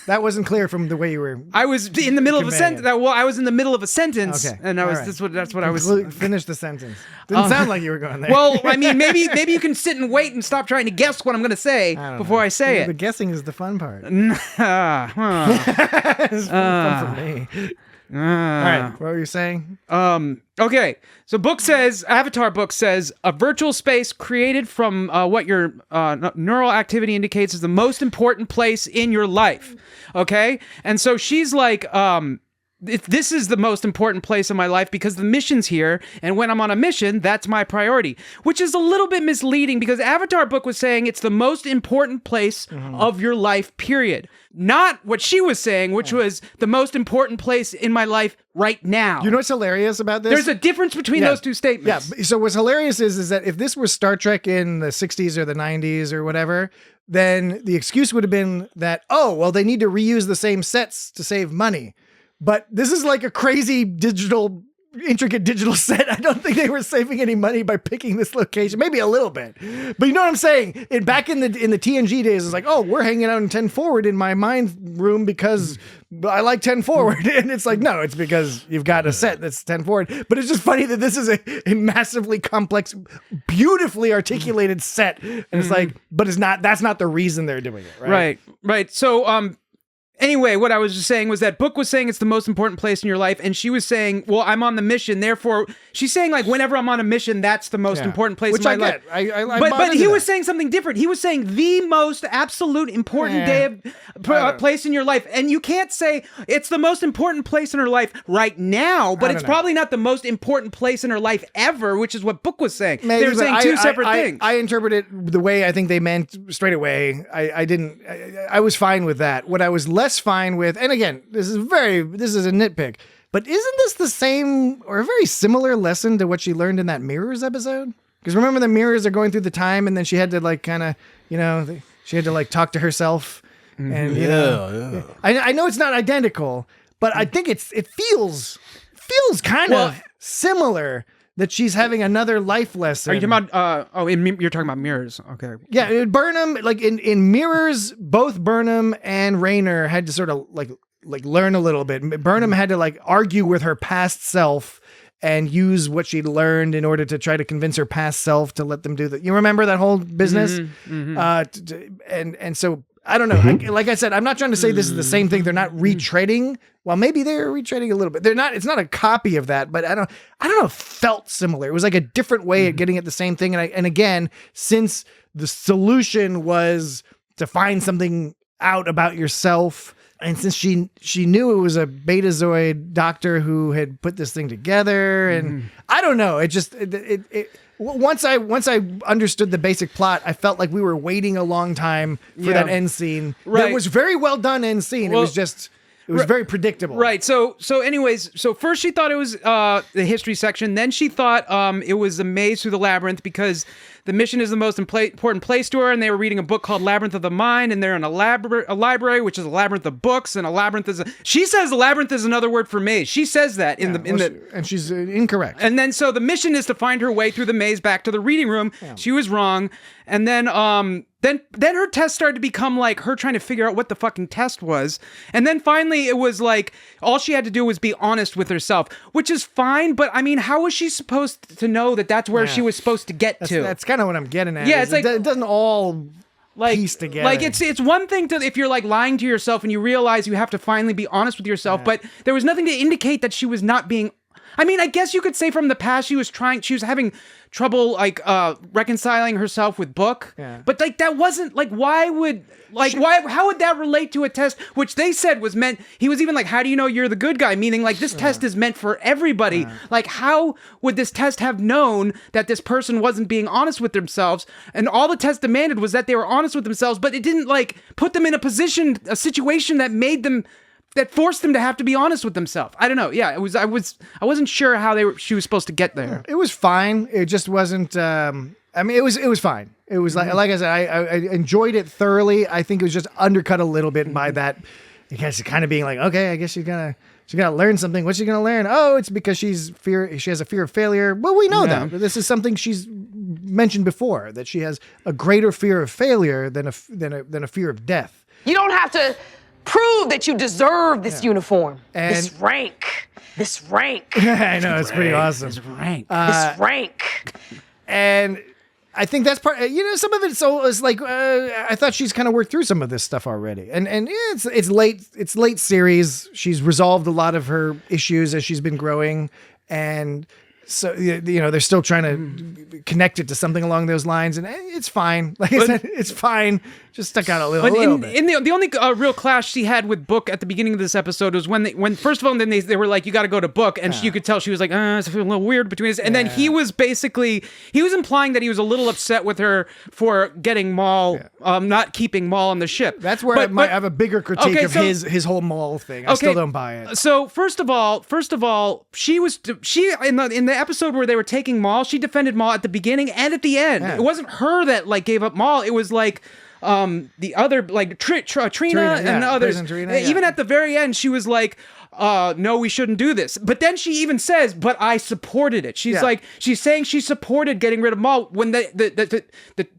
That wasn't clear from the way you were. I was in the middle of a sentence. Well, I was in the middle of a sentence, and I was. Right. That's what I was. Finish the sentence. Didn't sound like you were going there. Well, I mean, maybe you can sit and wait and stop trying to guess what I'm going to say before I say it. The guessing is the fun part. It's fun for me. All right, what were you saying? Okay, so Avatar book says, a virtual space created from what your neural activity indicates is the most important place in your life. Okay, and so she's like, this is the most important place in my life because the mission's here, and when I'm on a mission, that's my priority, which is a little bit misleading because Avatar book was saying it's the most important place of your life, period. Not what she was saying, which was the most important place in my life right now. You know what's hilarious about this? There's a difference between those two statements. Yeah, so what's hilarious is that if this was Star Trek in the 60s or the 90s or whatever, then the excuse would have been that, oh, well, they need to reuse the same sets to save money. But this is like a crazy intricate digital set. I don't think they were saving any money by picking this location. Maybe a little bit, but you know what I'm saying? Back in the TNG days, it's like, oh, we're hanging out in 10 forward in my mind room because I like 10 forward. And it's like, no, it's because you've got a set that's 10 forward. But it's just funny that this is a massively complex, beautifully articulated set. And it's like, but that's not the reason they're doing it. Right. So, anyway, what I was just saying was that book was saying it's the most important place in your life, and she was saying, well, I'm on the mission, therefore, she's saying, like, whenever I'm on a mission, that's the most important place in my life. But he was saying something different. He was saying the most absolute important place in your life, and you can't say it's the most important place in her life right now, but it's probably not the most important place in her life ever, which is what book was saying. Maybe, they were saying two separate things. I interpret it the way I think they meant straight away. I was fine with that. What I was less fine with, and again, this is a nitpick, but isn't this the same or a very similar lesson to what she learned in that Mirrors episode? Because remember, the mirrors are going through the time, and then she had to like kind of, she had to like talk to herself, and I know it's not identical, but I think it feels kind of similar. That she's having another life lesson. Are you talking about? You're talking about Mirrors. Okay. Yeah, Burnham, like in Mirrors, both Burnham and Raynor had to sort of like learn a little bit. Burnham had to like argue with her past self and use what she'd learned in order to try to convince her past self to let them do that. You remember that whole business? And so I don't know. Like I said, I'm not trying to say this is the same thing. They're not retreading. Well, maybe they're retreading a little bit. They're not. It's not a copy of that, but I don't know. It felt similar. It was like a different way of getting at the same thing. And again, since the solution was to find something out about yourself, and since she knew it was a Betazoid doctor who had put this thing together, and I don't know. It just once I understood the basic plot, I felt like we were waiting a long time for that end scene. Right. That was very well done end scene. Well, it was very predictable. Right. So first she thought it was the history section. Then she thought it was the maze through the labyrinth because the mission is the most important place to her, and they were reading a book called Labyrinth of the Mind, and they're in a library, which is a labyrinth of books, and a labyrinth is she says a labyrinth is another word for maze. She says that and she's incorrect. And then so the mission is to find her way through the maze back to the reading room. Yeah. She was wrong. And then her test started to become like her trying to figure out what the fucking test was. And then finally it was like all she had to do was be honest with herself, which is fine. But I mean, how was she supposed to know that that's where she was supposed to get to? That's kind of what I'm getting at. Yeah, it's like it doesn't all piece together. Like it's one thing to if you're like lying to yourself and you realize you have to finally be honest with yourself, but there was nothing to indicate that she was not being. I mean, I guess you could say from the past she was having trouble like reconciling herself with Book. Yeah. But like that wasn't like how would that relate to a test which they said was meant he was even like, how do you know you're the good guy? Meaning like this test is meant for everybody. Like how would this test have known that this person wasn't being honest with themselves? And all the test demanded was that they were honest with themselves, but it didn't like put them in a situation that forced them to have to be honest with themselves. I don't know. Yeah, I wasn't sure how she was supposed to get there. It was fine. It just wasn't. I mean, it was fine. It was like I said, I enjoyed it thoroughly. I think it was just undercut a little bit by that. I guess kind of being like, okay, I guess she's gonna learn something. What's she gonna learn? Oh, it's because she has a fear of failure. Well, we know that. This is something she's mentioned before, that she has a greater fear of failure than a fear of death. You don't have to prove that you deserve this uniform, this rank. I know, it's pretty awesome. This rank. This rank. And I think that's part. Some of it's like I thought she's kind of worked through some of this stuff already, and it's late. It's late series. She's resolved a lot of her issues as she's been growing, and so they're still trying to connect it to something along those lines, and it's fine. Like I said, it's fine. Just stuck out a little bit. The only real clash she had with Book at the beginning of this episode was when first of all, then they were like, you got to go to Book, and you could tell she was like, it's a little weird between us. And then he was implying that he was a little upset with her for getting Maul, not keeping Maul on the ship. That's where I have a bigger critique of his whole Maul thing. I still don't buy it. So first of all, she in the episode where they were taking Maul, she defended Maul at the beginning and at the end. Yeah. It wasn't her that like gave up Maul. It was like the other like Trina and others. Even at the very end, she was like, no, we shouldn't do this. But then she even says, but I supported it. She's like, she's saying she supported getting rid of Maul when the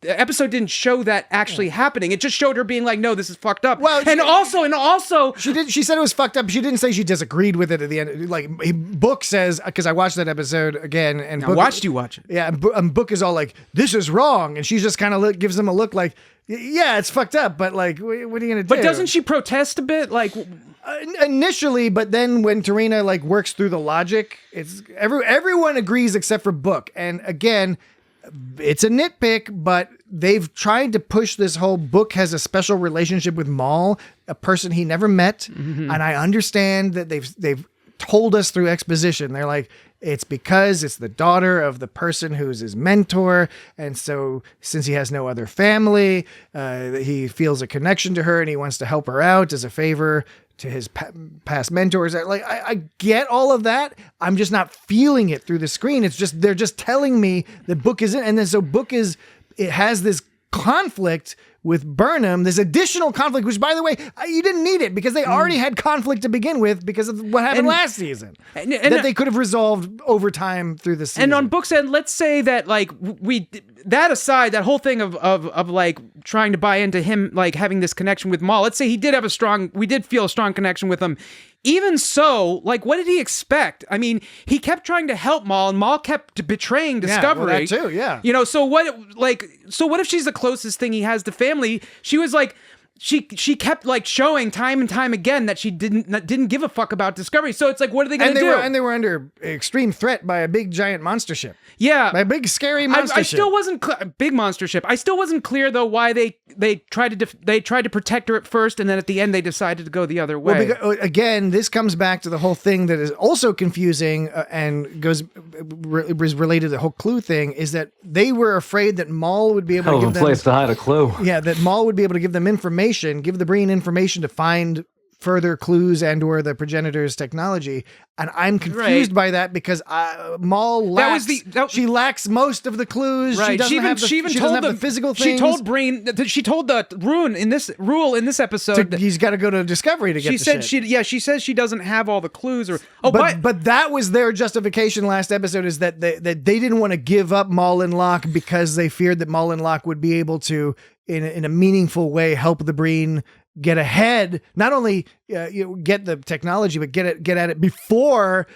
episode didn't show that actually happening. It just showed her being like, no, this is fucked up. Well, and also she said it was fucked up. She didn't say she disagreed with it at the end. Like Book says, because I watched that episode again, and I watched you watch it. Yeah, and Book is all like, this is wrong, and she just kind of gives him a look like, yeah, it's fucked up, but like, what are you gonna do? But doesn't she protest a bit? Like initially, but then when Tarina like works through the logic, it's everyone agrees except for Book. And again, it's a nitpick, but they've tried to push this whole Book has a special relationship with Maul, a person he never met, and I understand that they've told us through exposition. They're like, it's because it's the daughter of the person who's his mentor, and so since he has no other family, he feels a connection to her, and he wants to help her out as a favor to his past mentors. Like I get all of that. I'm just not feeling it through the screen. It's just they're just telling me the Book is in, and then so Book it has this conflict with Burnham, this additional conflict, which, by the way, you didn't need it because they already had conflict to begin with because of what happened last season. And that they could have resolved over time through the season. And on Book's end, let's say that, like, that aside, that whole thing of like trying to buy into him, like having this connection with Maul, let's say we did feel a strong connection with him. Even so, like, what did he expect? I mean, he kept trying to help Maul, and Maul kept betraying Discovery. Yeah, well, that too, yeah. So what if she's the closest thing he has to family? She was like, she kept like showing time and time again that she didn't give a fuck about Discovery. So it's like, what are they going to do? And they were under extreme threat by a big giant monster ship. Yeah, by a big scary monster ship. I still wasn't big monster ship. I still wasn't clear though why they tried to protect her at first, and then at the end they decided to go the other way. Well, again, this comes back to the whole thing that is also confusing and is related to the whole clue thing. Is that they were afraid that Maul would be able to give them place to hide a clue. Yeah, that Maul would be able to give them information, give the Breen information to find further clues and or the progenitor's technology. And I'm confused by that because Maul lacks, she lacks most of the clues. Right. She doesn't have the physical things. She told Breen, she told the rule in this episode. He's got to go to Discovery to get the shit. She says she doesn't have all the clues. But that was their justification last episode, is that they didn't want to give up Maul and Locke because they feared that Maul and Locke would be able to, in a meaningful way, help the Breen get ahead, not only get the technology, but get at it before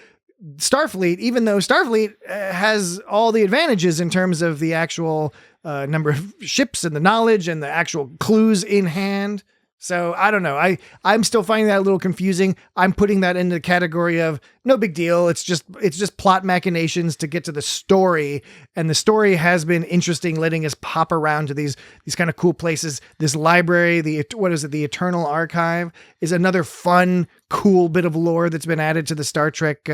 Starfleet, even though Starfleet has all the advantages in terms of the actual number of ships and the knowledge and the actual clues in hand. So I don't know. I'm still finding that a little confusing. I'm putting that in the category of no big deal. It's just plot machinations to get to the story. And the story has been interesting, letting us pop around to these kind of cool places. This library, the Eternal Archive, is another fun, cool bit of lore that's been added to the Star Trek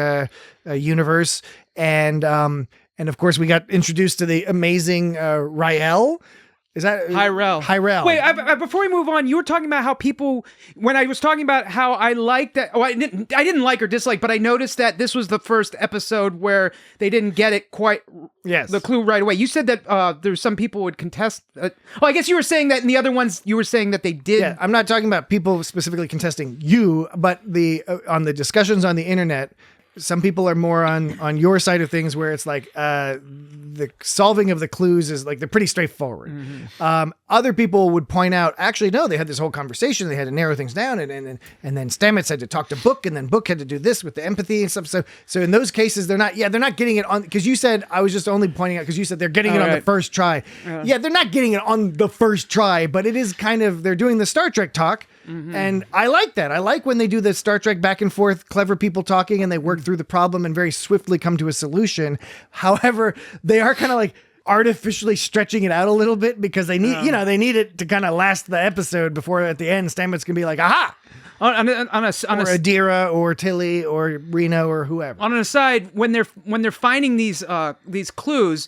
universe. And of course we got introduced to the amazing Rael. Is that Hyrel? Wait, before we move on, you were talking about how people, when I was talking about how I liked that, I didn't like or dislike, but I noticed that this was the first episode where they didn't get it quite, the clue right away. You said that there's some people would contest. I guess you were saying that in the other ones, you were saying that they did. Yeah, I'm not talking about people specifically contesting you, but on the discussions on the internet, some people are more on your side of things, where it's like the solving of the clues is like they're pretty straightforward. Mm-hmm. Other people would point out, actually, no, they had this whole conversation. They had to narrow things down, and then Stamets had to talk to Book, and then Book had to do this with the empathy and stuff. So in those cases, they're not getting it on, because you said, I was just only pointing out because you said they're getting it on the first try. Yeah, they're not getting it on the first try, but it is kind of, they're doing the Star Trek talk. Mm-hmm. And I like that. I like when they do the Star Trek back and forth, clever people talking, and they work through the problem and very swiftly come to a solution. However, they are kind of like artificially stretching it out a little bit because they need, they need it to kind of last the episode before at the end Stamets can be like, aha! On or Adira or Tilly or Reno or whoever. On an aside, when they're finding these clues,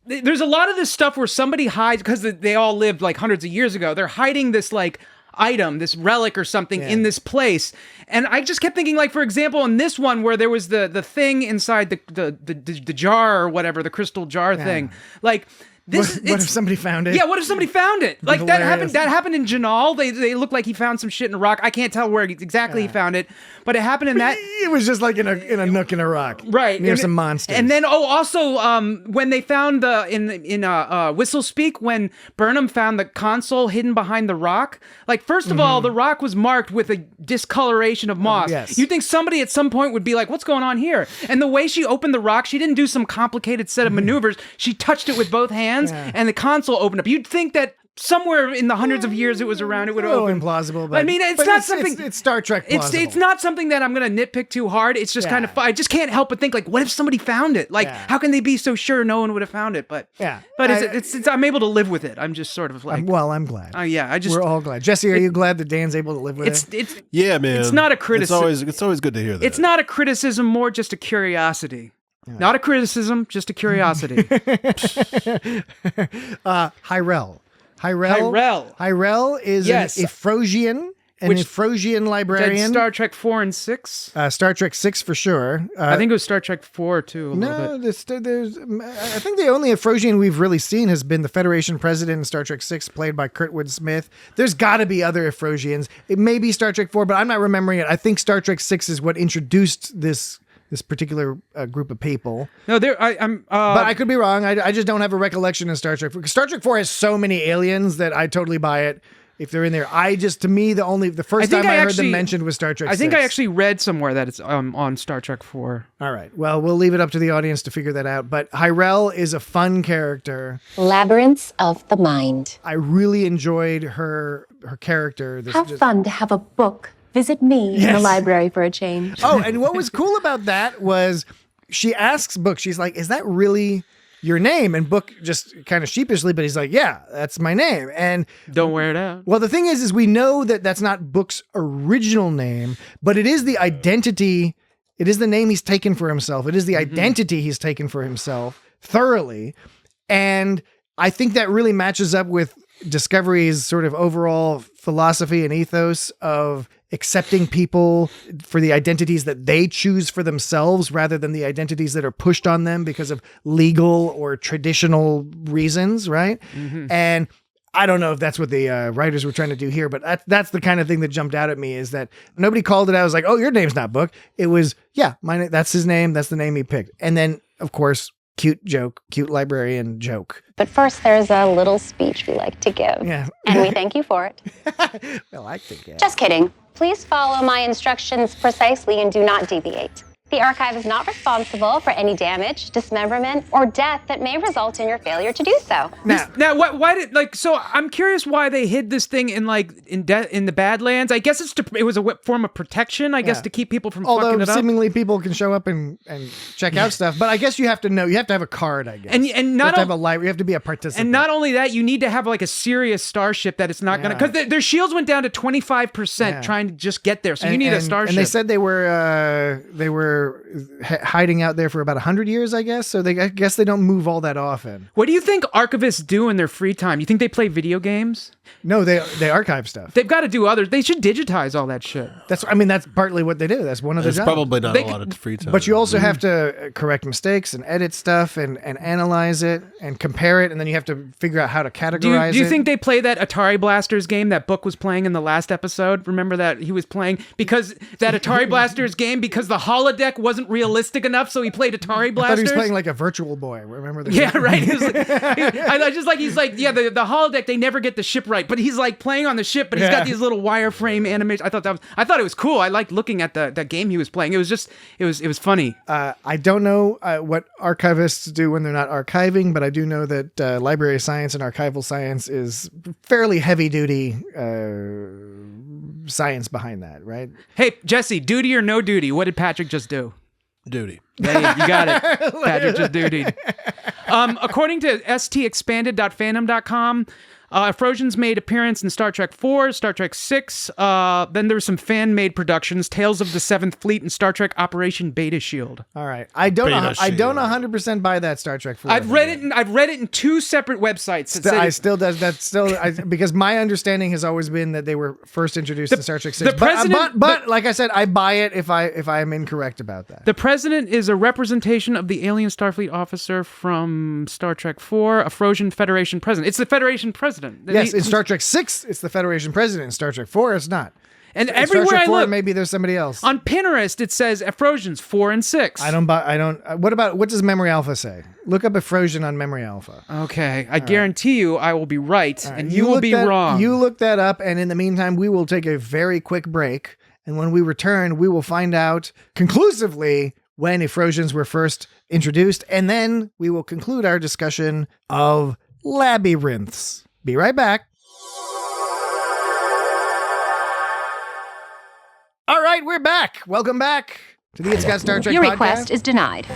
there's a lot of this stuff where somebody hides, because they all lived like hundreds of years ago. They're hiding this like item, this relic or something in this place. And I just kept thinking, like, for example, in this one where there was the thing inside the jar or whatever, the crystal jar thing, like, this, what if somebody found it? Yeah, what if somebody found it? Like, that happened in Janal. They looked like he found some shit in a rock. I can't tell where exactly he found it, but it happened in that. It was just like in a nook in a rock, right, near some monsters. And then also when they found in Whistle Speak, when Burnham found the console hidden behind the rock. Like, first of all, the rock was marked with a discoloration of moss. Yes. You'd think somebody at some point would be like, "What's going on here?" And the way she opened the rock, she didn't do some complicated set of maneuvers. She touched it with both hands. And the console opened up. You'd think that somewhere in the hundreds of years it was around, it would open. Implausible, but I mean, it's not something. It's Star Trek plausible. It's not something that I'm going to nitpick too hard. It's just kind of fun. I just can't help but think, like, what if somebody found it? Like, how can they be so sure no one would have found it? But it's I'm able to live with it. I'm just sort of like. I'm glad. We're all glad. Jesse, are you glad that Dan's able to live with it? Yeah, man. It's not a criticism. It's always good to hear that. It's not a criticism, more just a curiosity. Yeah. Not a criticism, just a curiosity. Hyrel. Hyrel is an Ephrogian. Ephrogian librarian. Star Trek 4 and 6? Star Trek 6 for sure. I think it was Star Trek 4 too. No, there's. I think the only Ephrogian we've really seen has been the Federation president in Star Trek 6, played by Kurtwood Smith. There's got to be other Ephrogians. It may be Star Trek 4, but I'm not remembering it. I think Star Trek 6 is what introduced this particular group of people. No, I'm. But I could be wrong. I just don't have a recollection of Star Trek 4. Star Trek 4 has so many aliens that I totally buy it if they're in there. To me, the first time I heard them mentioned was Star Trek 6. I think I actually read somewhere that it's on Star Trek 4. All right. Well, we'll leave it up to the audience to figure that out. But Hyrel is a fun character. Labyrinths of the mind. I really enjoyed her character. How fun to have a book. Visit me in the library for a change. Oh, and what was cool about that was she asks Book, she's like, is that really your name? And Book just kind of sheepishly, but he's like, yeah, that's my name. And don't wear it out. Well, the thing is we know that that's not Book's original name, but it is the identity. It is the name he's taken for himself. It is the identity he's taken for himself thoroughly. And I think that really matches up with Discovery's sort of overall philosophy and ethos of accepting people for the identities that they choose for themselves rather than the identities that are pushed on them because of legal or traditional reasons, right? And I don't know if that's what the writers were trying to do here, but that's the kind of thing that jumped out at me, is that nobody called it out. I was like, oh, your name's not Book. It was, yeah, that's his name. That's the name he picked. And then, of course, cute joke, cute librarian joke. But first, there's a little speech we like to give. Yeah. And we thank you for it. I like the guy. Just kidding. Please follow my instructions precisely and do not deviate. The archive is not responsible for any damage, dismemberment, or death that may result in your failure to do so. Now, why did so? I'm curious why they hid this thing in the Badlands. I guess it was a form of protection. I guess to keep people from fucking it up. Seemingly people can show up and check out stuff, but I guess you have to have a card. I guess, and not you have to have a library. You have to be a participant. And not only that, you need to have like a serious starship that it's not gonna, because their shields went down to 25% trying to just get there. So you need a starship. And they said they were hiding out there for about 100 years, I guess. So I guess they don't move all that often. What do you think archivists do in their free time? You think they play video games? No, they archive stuff. They've got to do others. They should digitize all that shit. That's partly what they do. That's one of the jobs. There's probably not a lot of free time. But you also have to correct mistakes and edit stuff and analyze it and compare it, and then you have to figure out how to categorize it. Do you think they play that Atari Blasters game that Book was playing in the last episode? Remember that he was playing because that Atari Blasters game, because the holodeck wasn't realistic enough, so he played Atari Blasters. I thought he was playing like a Virtual Boy. Remember that? Yeah, right. He's like, the holodeck. They never get the ship right, but he's like playing on the ship, but he's got these little wireframe animations. I thought it was cool. I liked looking at the game he was playing. It was funny. I don't know what archivists do when they're not archiving, but I do know that library science and archival science is fairly heavy duty science behind that, right? Hey, Jesse, duty or no duty? What did Patrick just do? Duty. Yeah, you got it. Patrick just dutied. According to stexpanded.fandom.com, Afrosion's made appearance in Star Trek 4, Star Trek 6. Then there were some fan-made productions, Tales of the Seventh Fleet and Star Trek Operation Beta Shield. All right, I don't 100% buy that Star Trek 4. I've read it in two separate websites. Because my understanding has always been that they were first introduced in Star Trek 6. But like I said, I buy it if I am incorrect about that. The president is a representation of the alien Starfleet officer from Star Trek 4, Afrosian Federation president. It's the Federation president. Yes, in Star Trek 6, it's the Federation president. In Star Trek 4, it's not. And in everywhere Star Trek 4, I look, maybe there's somebody else. On Pinterest, it says Afrosians 4 and 6. What does Memory Alpha say? Look up Afrosion on Memory Alpha. Okay, I guarantee you I will be right, and you will be wrong. You look that up, and in the meantime, we will take a very quick break. And when we return, we will find out conclusively when Afrosians were first introduced, and then we will conclude our discussion of Labyrinths. Be right back. All right, we're back. Welcome back to the It's Got Star Trek Your podcast. request is denied.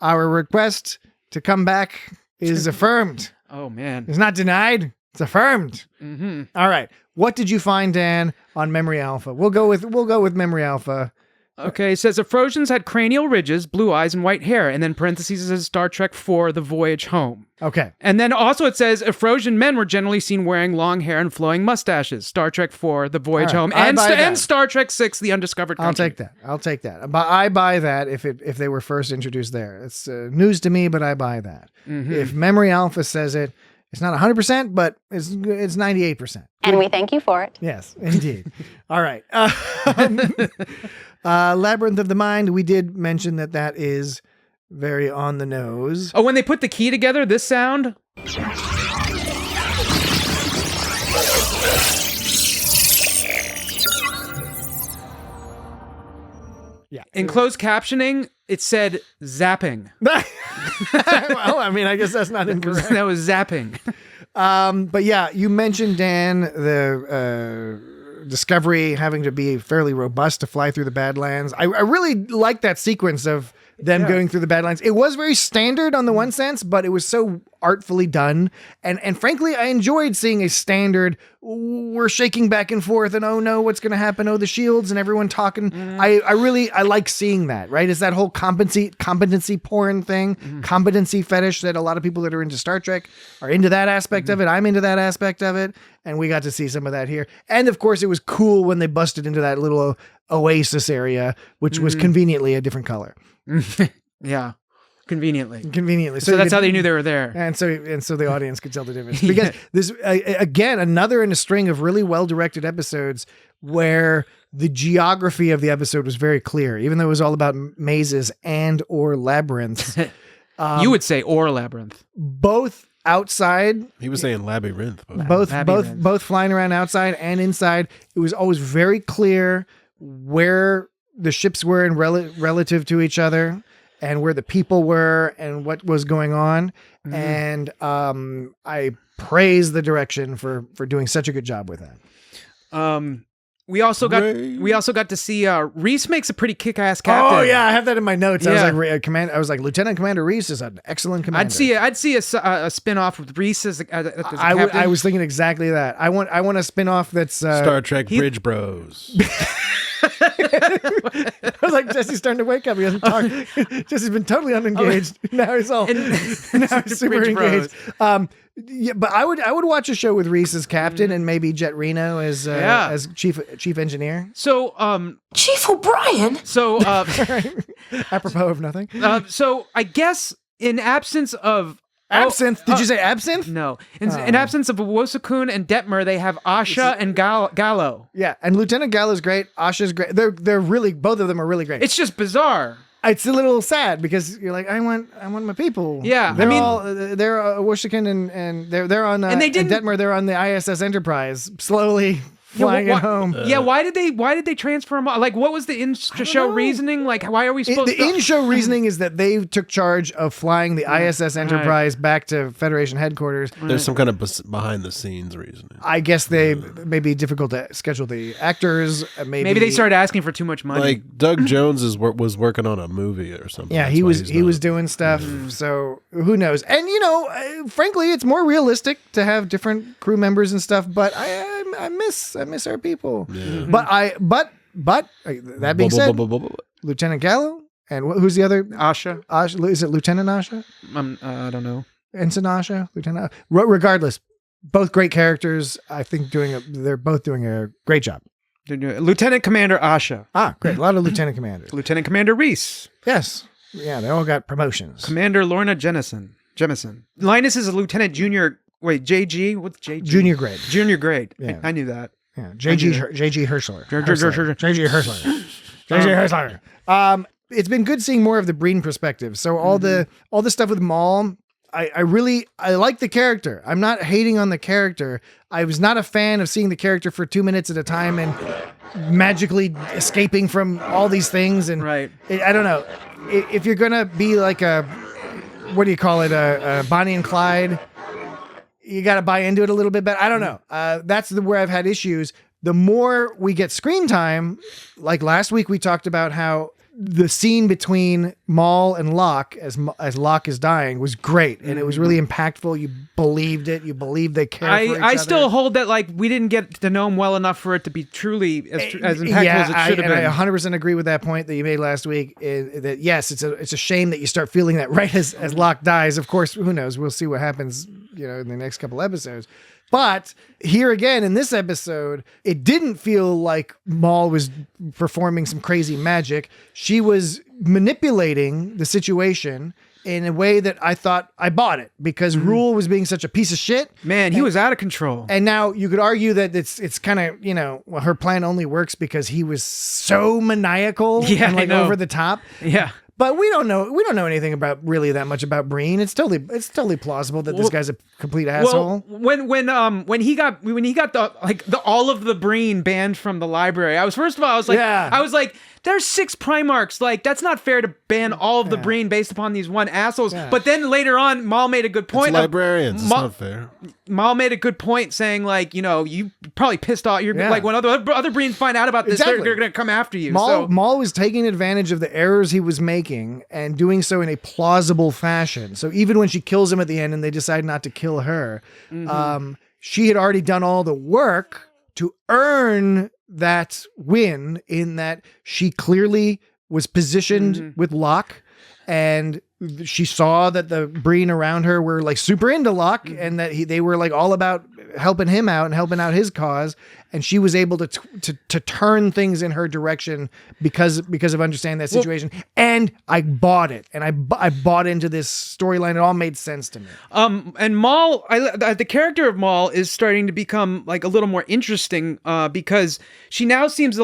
Our request to come back is affirmed. Oh, man. It's not denied. It's affirmed. Mm-hmm. All right. What did you find, Dan, on Memory Alpha? We'll go with Memory Alpha. Okay, it says Afrosians had cranial ridges, blue eyes, and white hair, and then parentheses says Star Trek 4, The Voyage Home. Okay. And then also it says Afrosian men were generally seen wearing long hair and flowing mustaches. Star Trek 4, The Voyage Home, and Star Trek 6, The Undiscovered Country. I'll take that. But I buy that if they were first introduced there. It's news to me, but I buy that. Mm-hmm. If Memory Alpha says it, it's not 100%, but it's 98%. And we thank you for it. Yes, indeed. All right. Labyrinth of the Mind, we did mention that is very on the nose. Oh, when they put the key together, this sound? Yeah. In closed captioning, it said zapping. Well, I mean, I guess that's not incorrect. That was zapping. But yeah, you mentioned, Dan, the Discovery having to be fairly robust to fly through the Badlands. I really like that sequence of them going through the Badlands. It was very standard on the one sense, but it was so artfully done. And frankly, I enjoyed seeing a standard, we're shaking back and forth and oh no, what's going to happen? Oh, the shields and everyone talking. I like seeing that, right? It's that whole competency porn thing, competency fetish that a lot of people that are into Star Trek are into that aspect of it. I'm into that aspect of it. And we got to see some of that here. And of course, it was cool when they busted into that little oasis area, which was conveniently a different color. Yeah. Conveniently. So that's how they knew they were there. And so the audience could tell the difference. Because this, again, another in a string of really well-directed episodes where the geography of the episode was very clear, even though it was all about mazes and or labyrinths. You would say or labyrinth. Both outside. He was saying labyrinth. Both flying around outside and inside. It was always very clear where the ships were in relative to each other, and where the people were and what was going on. And I praise the direction for doing such a good job with that. We also got to see Rhys makes a pretty kick-ass captain. Oh yeah, I have that in my notes. Yeah. I was like Lieutenant Commander Rhys is an excellent commander. I'd see a spin-off with Rhys as a captain. I was thinking exactly that. I want a spin-off that's Star Trek Bridge Bros. I was like, Jesse's starting to wake up. He hasn't talked. Jesse's been totally unengaged. Now he's super engaged. Yeah, but I would watch a show with Rhys as captain and maybe Jet Reno as chief engineer. So Chief O'Brien. So apropos of nothing. So I guess in absence of absinthe. Did you say absinthe? No. In absence of Wosakun and Detmer, they have Asha and Gallo. Yeah, and Lieutenant Gallo's great. Asha's great. They're really, both of them are really great. It's just bizarre. It's a little sad because you're like, I want my people. Yeah, they're Wosakun and they're on and they didn't, and Detmer. They're on the ISS Enterprise, slowly flying at home. Why did they transfer them? Like, what was the in-show reasoning? Like, why are we supposed the in-show reasoning is that they took charge of flying the ISS Enterprise back to Federation headquarters. There's some kind of behind-the-scenes reasoning. I guess they may be difficult to schedule the actors. Maybe they started asking for too much money. Like Doug Jones was working on a movie or something. Yeah, he was doing stuff. So who knows? And frankly, it's more realistic to have different crew members and stuff. But I miss our people. Yeah. But that being said, Lieutenant Gallo and who's the other? Asha. Is it Lieutenant Asha? I don't know. Ensign Asha, Lieutenant. Regardless, both great characters. I think they're both doing a great job. Lieutenant Commander Asha. Great. A lot of Lieutenant Commanders. Lieutenant Commander Rhys. Yes. Yeah, they all got promotions. Commander Lorna Jemison. Linus is a Lieutenant Junior. Wait, JG? What's JG? Junior grade. Junior grade. Yeah. I knew that. Yeah, JG Herschler. JG Herschler. It's been good seeing more of the Breen perspective. So all the stuff with Maul, I like the character. I'm not hating on the character. I was not a fan of seeing the character for 2 minutes at a time and magically escaping from all these things. And right. I don't know. If you're gonna be like a Bonnie and Clyde, you got to buy into it a little bit better. I don't know. That's where I've had issues. The more we get screen time, like last week we talked about how the scene between Maul and Locke as Locke is dying was great, and it was really impactful. You believed it. You believed they cared for each I other. still hold that we didn't get to know him well enough for it to be truly as impactful as it should have been. I 100% agree with that point that you made last week. That yes, it's a shame that you start feeling that right as Locke dies. Of course, who knows? We'll see what happens, in the next couple episodes. But here again in this episode, it didn't feel like Maul was performing some crazy magic. She was manipulating the situation in a way that I thought I bought it because Rule was being such a piece of shit. Man, he was out of control. And now you could argue that it's kind of, her plan only works because he was so maniacal and over the top. Yeah. But we don't know anything about really that much about Breen. It's totally plausible that this guy's a complete asshole. When he got the all of the Breen banned from the library, I was like, there's 6 Primarchs. Like, that's not fair to ban all of the Breen based upon these one assholes. Yeah. But then later on, Maul made a good point. It's librarians. It's not fair. Mal made a good point saying like, you probably pissed off. You're like when other Breens find out about this, they're going to come after you. Maul was taking advantage of the errors he was making and doing so in a plausible fashion. So even when she kills him at the end and they decide not to kill her, she had already done all the work to earn that win, in that she clearly was positioned with Locke, and she saw that the Breen around her were like super into Locke, and that they were like all about helping him out and helping out his cause. And she was able to turn things in her direction because of understanding that situation. And I bought it, and I bought into this storyline. It all made sense to me. And Maul, the character of Maul is starting to become like a little more interesting because she now seems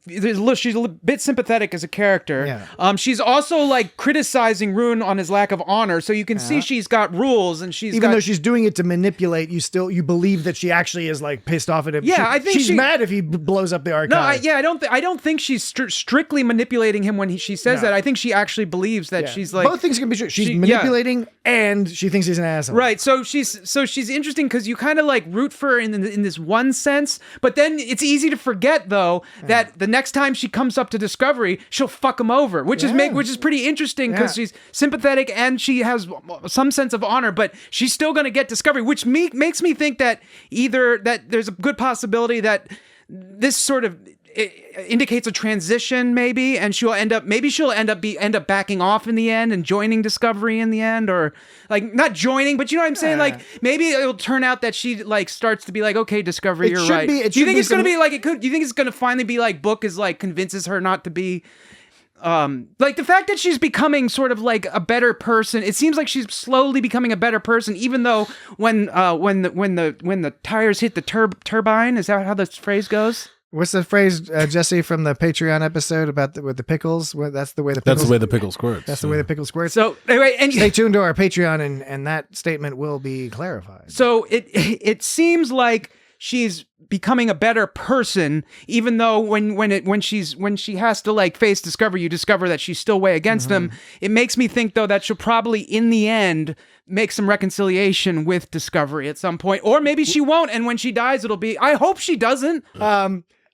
she's a bit sympathetic as a character. Yeah. She's also like criticizing Rune on his lack of honor, so you can see she's got rules, and even though she's doing it to manipulate, you believe that she actually is like pissed off at him. Yeah, I think she's mad if he blows up the archive. No, I don't think she's strictly manipulating him when she says that. I think she actually believes that she's like both things can be true. She's manipulating and she thinks he's an asshole. Right. So she's interesting because you kind of like root for her in this one sense, but then it's easy to forget though that the next time she comes up to Discovery, she'll fuck him over, which is pretty interesting because she's sympathetic and she has some sense of honor, but she's still going to get Discovery, which makes me think that either that there's a good possibility that this sort of indicates a transition, maybe, and she'll end up backing off in the end and joining Discovery in the end, or like not joining, but you know what I'm saying? Like maybe it'll turn out that she like starts to be like, okay, Discovery, you're right. Do you think it's going to be like do you think it's going to finally be like Book is like convinces her not to be like the fact that she's becoming sort of like a better person? It seems like she's slowly becoming a better person, even though when the tires hit the turbine, is that how the phrase goes? What's the phrase, Jesse, from the Patreon episode about with the pickles? That's the way the pickles. That's the way the pickle squirts. That's the way the pickle squirts. So anyway, and stay tuned to our Patreon, and that statement will be clarified. So it seems like she's becoming a better person, even though when she has to like face Discovery, you discover that she's still way against them. It makes me think though that she'll probably in the end make some reconciliation with Discovery at some point, or maybe she won't, and when she dies it'll be, I hope she doesn't.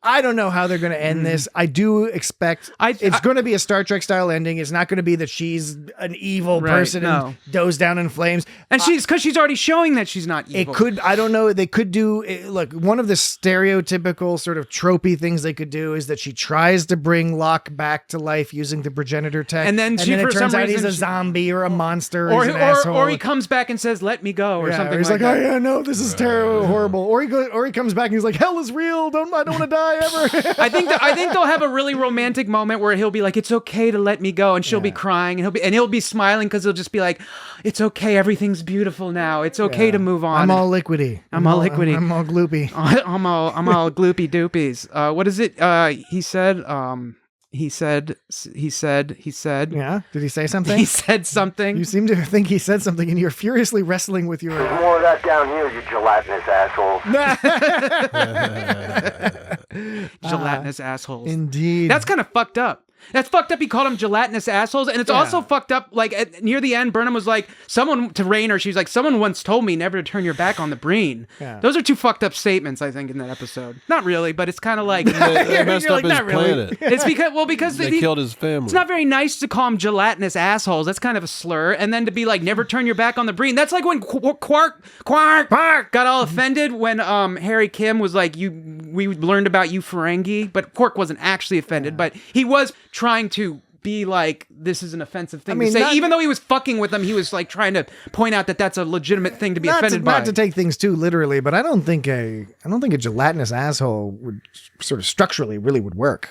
I don't know how they're going to end this. I do expect it's going to be a Star Trek style ending. It's not going to be that she's an evil person and goes down in flames. And because she's already showing that she's not evil. It could, I don't know. They could do, look, one of the stereotypical sort of tropey things they could do is that she tries to bring Locke back to life using the progenitor tech. And then it turns out he's a zombie or a monster or an asshole. Or he comes back and says, let me go, or something or he's like that. Oh yeah, no, this is terrible, horrible. Or he comes back and he's like, hell is real. I don't want to die ever. I think they'll have a really romantic moment where he'll be like, "It's okay to let me go," and she'll be crying, and he'll be smiling because he'll just be like, "It's okay, everything's beautiful now. It's okay to move on." I'm all liquidy. I'm all liquidy. I'm all gloopy. I'm all gloopy doopies. What is it? He said. He said. Yeah. Did he say something? He said something. You seem to think he said something, and you're furiously wrestling with your. There's more of that down here, you gelatinous assholes. Gelatinous assholes. Indeed. That's kind of fucked up. That's fucked up. He called them gelatinous assholes. And it's also fucked up. Like near the end, Burnham was like, someone to Raynor, she's like, someone once told me never to turn your back on the Breen. Yeah. Those are two fucked up statements, I think, in that episode. Not really, but it's kind of like. They messed up his planet. It's because they killed his family. It's not very nice to call them gelatinous assholes. That's kind of a slur. And then to be like, never turn your back on the Breen. That's like when Quark got all offended when Harry Kim was like, we learned about you Ferengi, but Quark wasn't actually offended, but he was trying to be like, this is an offensive thing to say. Even though he was fucking with them, he was like trying to point out that that's a legitimate thing to be offended by. Not to take things too literally, but I don't think a gelatinous asshole would sort of structurally really would work.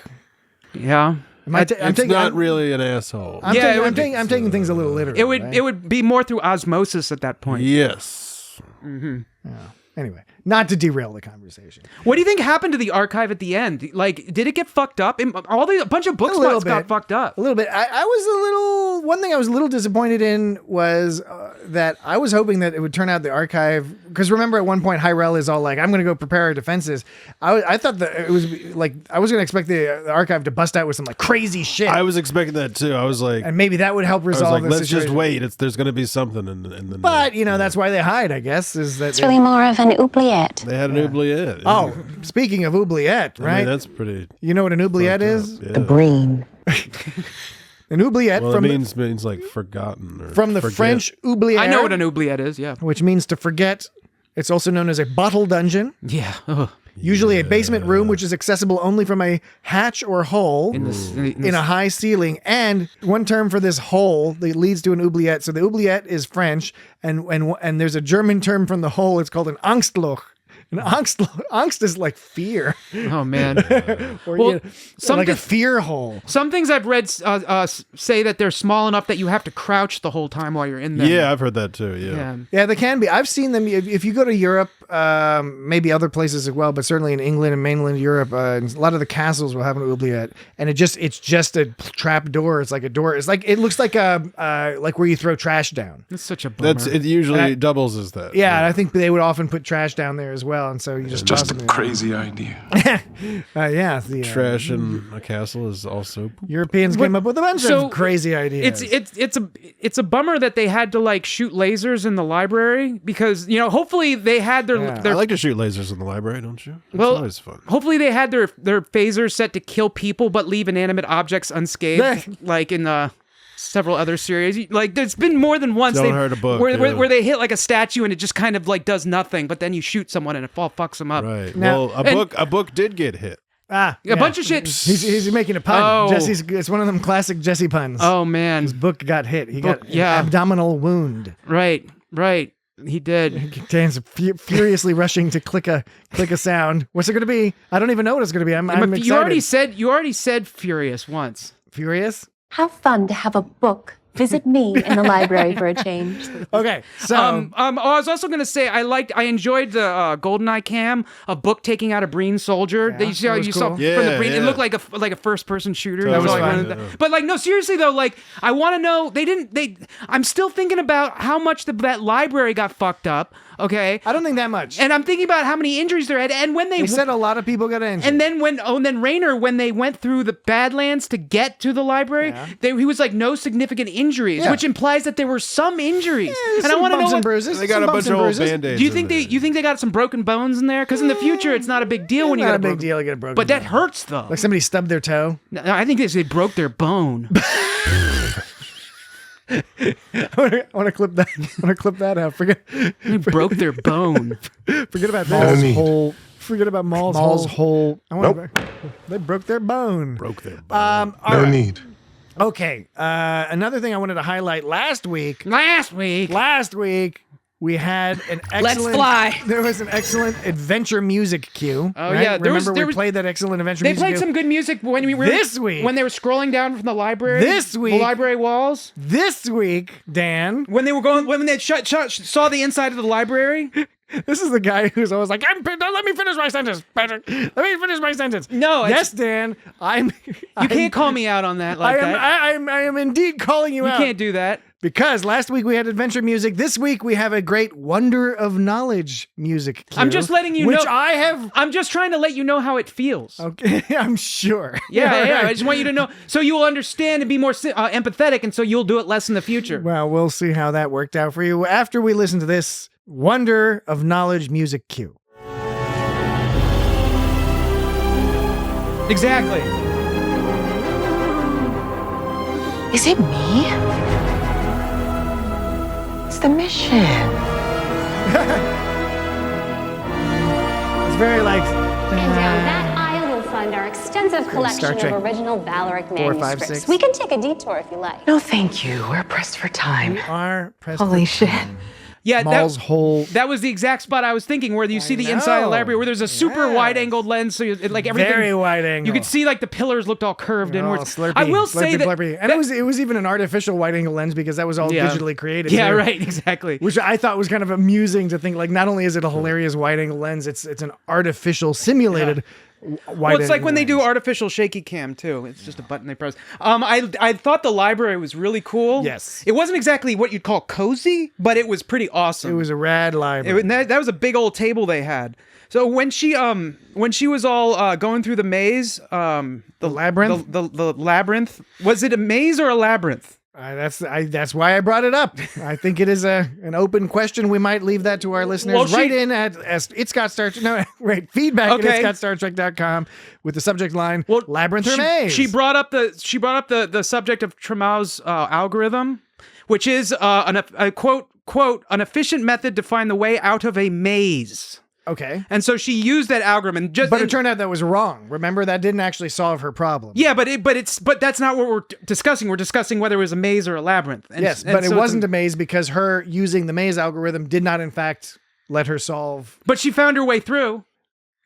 Yeah. It's not really an asshole. I'm taking things a little literally. It would be more through osmosis at that point. Yes. Mm-hmm. Yeah. Anyway, not to derail the conversation. What do you think happened to the archive at the end? Like, did it get fucked up? A bunch of book spots got fucked up. A little bit. I was a little one thing I was a little disappointed in was that I was hoping that it would turn out the archive, because remember at one point Hyrel is all like, I'm going to go prepare our defenses. I thought that it was like, I was going to expect the archive to bust out with some like crazy shit. I was expecting that too. I was like, and maybe that would help resolve this let's situation. just wait. There's going to be something in the But, that's why they hide, I guess, is that It's really more of an oubliette. They had an oubliette. Oh, speaking of oubliette, right? I mean, that's pretty. You know what an oubliette is? Yeah. The brain. An oubliette Well, from it means like forgotten. Or from the forget. French oubliette. I know what an oubliette is, yeah. Which means to forget. It's also known as a bottle dungeon. Yeah. Ugh. Usually a basement room, which is accessible only from a hatch or hole in a high ceiling. And one term for this hole that leads to an oubliette. So the oubliette is French, and there's a German term from the hole. It's called an Angstloch. And angst is like fear. Oh man. Or Well, like a fear hole. Some things I've read say that they're small enough that you have to crouch the whole time while you're in them. Yeah, I've heard that too. Yeah, they can be. I've seen them. If you go to Europe, maybe other places as well, but certainly in England and mainland Europe, a lot of the castles will have an oubliette, and it's just a trap door. It's like a door. It looks like like where you throw trash down. That's such a bummer. It usually doubles as that. Yeah, and I think they would often put trash down there as well, and so you just Just a crazy idea. Trash in a castle is also Europeans came up with a bunch of crazy ideas. It's a bummer that they had to like shoot lasers in the library because hopefully they had their I like to shoot lasers in the library, don't you? It's well, always fun. Hopefully they had their phasers set to kill people but leave inanimate objects unscathed, like in several other series. Like there's been more than once Don't hurt a book, where they hit like a statue and it just kind of like does nothing, but then you shoot someone and it fucks them up. Right. Now- Well, a book did get hit. A bunch of shit. He's making a pun. Oh. It's one of them classic Jesse puns. Oh man, his book got hit. He got an yeah. abdominal wound. Right. He did. Dan's furiously rushing to click a sound. What's it going to be? I don't even know what it's going to be. I'm excited. You already said furious once. Furious? How fun to have a book. Visit me in the library for a change. Okay, so I was also going to say I enjoyed the GoldenEye cam, a book taking out a Breen soldier. Yeah, That you saw cool. from the Breen. Yeah. It looked like a first person shooter. That was So I fun. wanted that. But like no, seriously though, like I want to know I'm still thinking about how much that library got fucked up. Okay, I don't think that much. And I'm thinking about how many injuries there had, and when they said a lot of people got injured. and then Raynor, when they went through the Badlands to get to the library, he was like no significant injuries, which implies that there were some injuries. And I want to know what bruises. They got a bunch of old Band-Aids. do you think they got some broken bones in there? Because in the future, it's not a big deal when you not got a big deal to get a broken But that bone. hurts though. Like somebody stubbed their toe. No, I think they broke their bone. I want to clip that. I want to clip that out. They broke their bone. Forget about that. Forget about Maul's hole. They broke their bone. Broke their bone. All No right. need. Okay. Another thing I wanted to highlight last week. We had an excellent. Let's fly. There was an excellent adventure music cue. Oh right? yeah, Remember we played that excellent adventure They music played cue? some good music when we were This week. when they were scrolling down from the library. This week. the library walls. This week, Dan. When they saw the inside of the library. This is the guy who's always like, let me finish my sentence, Patrick. Let me finish my sentence. No, yes, Dan. You can't call me out on that like that. I am indeed calling you out. You can't do that. Because last week we had adventure music. This week we have a great Wonder of Knowledge music cue. I'm just letting you know. Which I have. I'm just trying to let you know how it feels. Okay, I'm sure. Yeah. I just want you to know so you will understand and be more empathetic, and so you'll do it less in the future. Well, we'll see how that worked out for you after we listen to this Wonder of Knowledge music cue. Exactly. Is it me? It's the mission. It's very like. And down that aisle, you'll find our extensive collection Star Trek of original Valoric 4, 5, manuscripts. 6. We can take a detour if you like. No, thank you. We're pressed for time. We are pressed. Holy shit. Yeah, Maul's hole. that was the exact spot I was thinking, where you see the inside of the library, where there's a super wide-angled lens, so like everything. Very wide angle. You could see like the pillars looked all curved inwards. Slurpy, I will say that, Slurpy. And it was even an artificial wide angle lens because that was all digitally created. Yeah, too. right, exactly. Which I thought was kind of amusing to think. Like, not only is it a hilarious wide angle lens, it's an artificial simulated Well, it's like when they do artificial shaky cam too. It's just a button they press. I thought the library was really cool. Yes. It wasn't exactly what you'd call cozy, but it was pretty awesome. It was a rad library. That was a big old table they had. So when she was all going through the maze, the labyrinth, the labyrinth, was it a maze or a labyrinth? That's why I brought it up. I think it is an open question. We might leave that to our listeners. Write in at feedback at itsgotstartrek.com with the subject line labyrinth or maze. She brought up the subject of Tremau's algorithm, which is a quote an efficient method to find the way out of a maze. Okay. And so she used that algorithm, but it turned out that was wrong. Remember, that didn't actually solve her problem. Yeah, but that's not what we're discussing. We're discussing whether it was a maze or a labyrinth. But it wasn't a maze because her using the maze algorithm did not, in fact, let her solve. But she found her way through.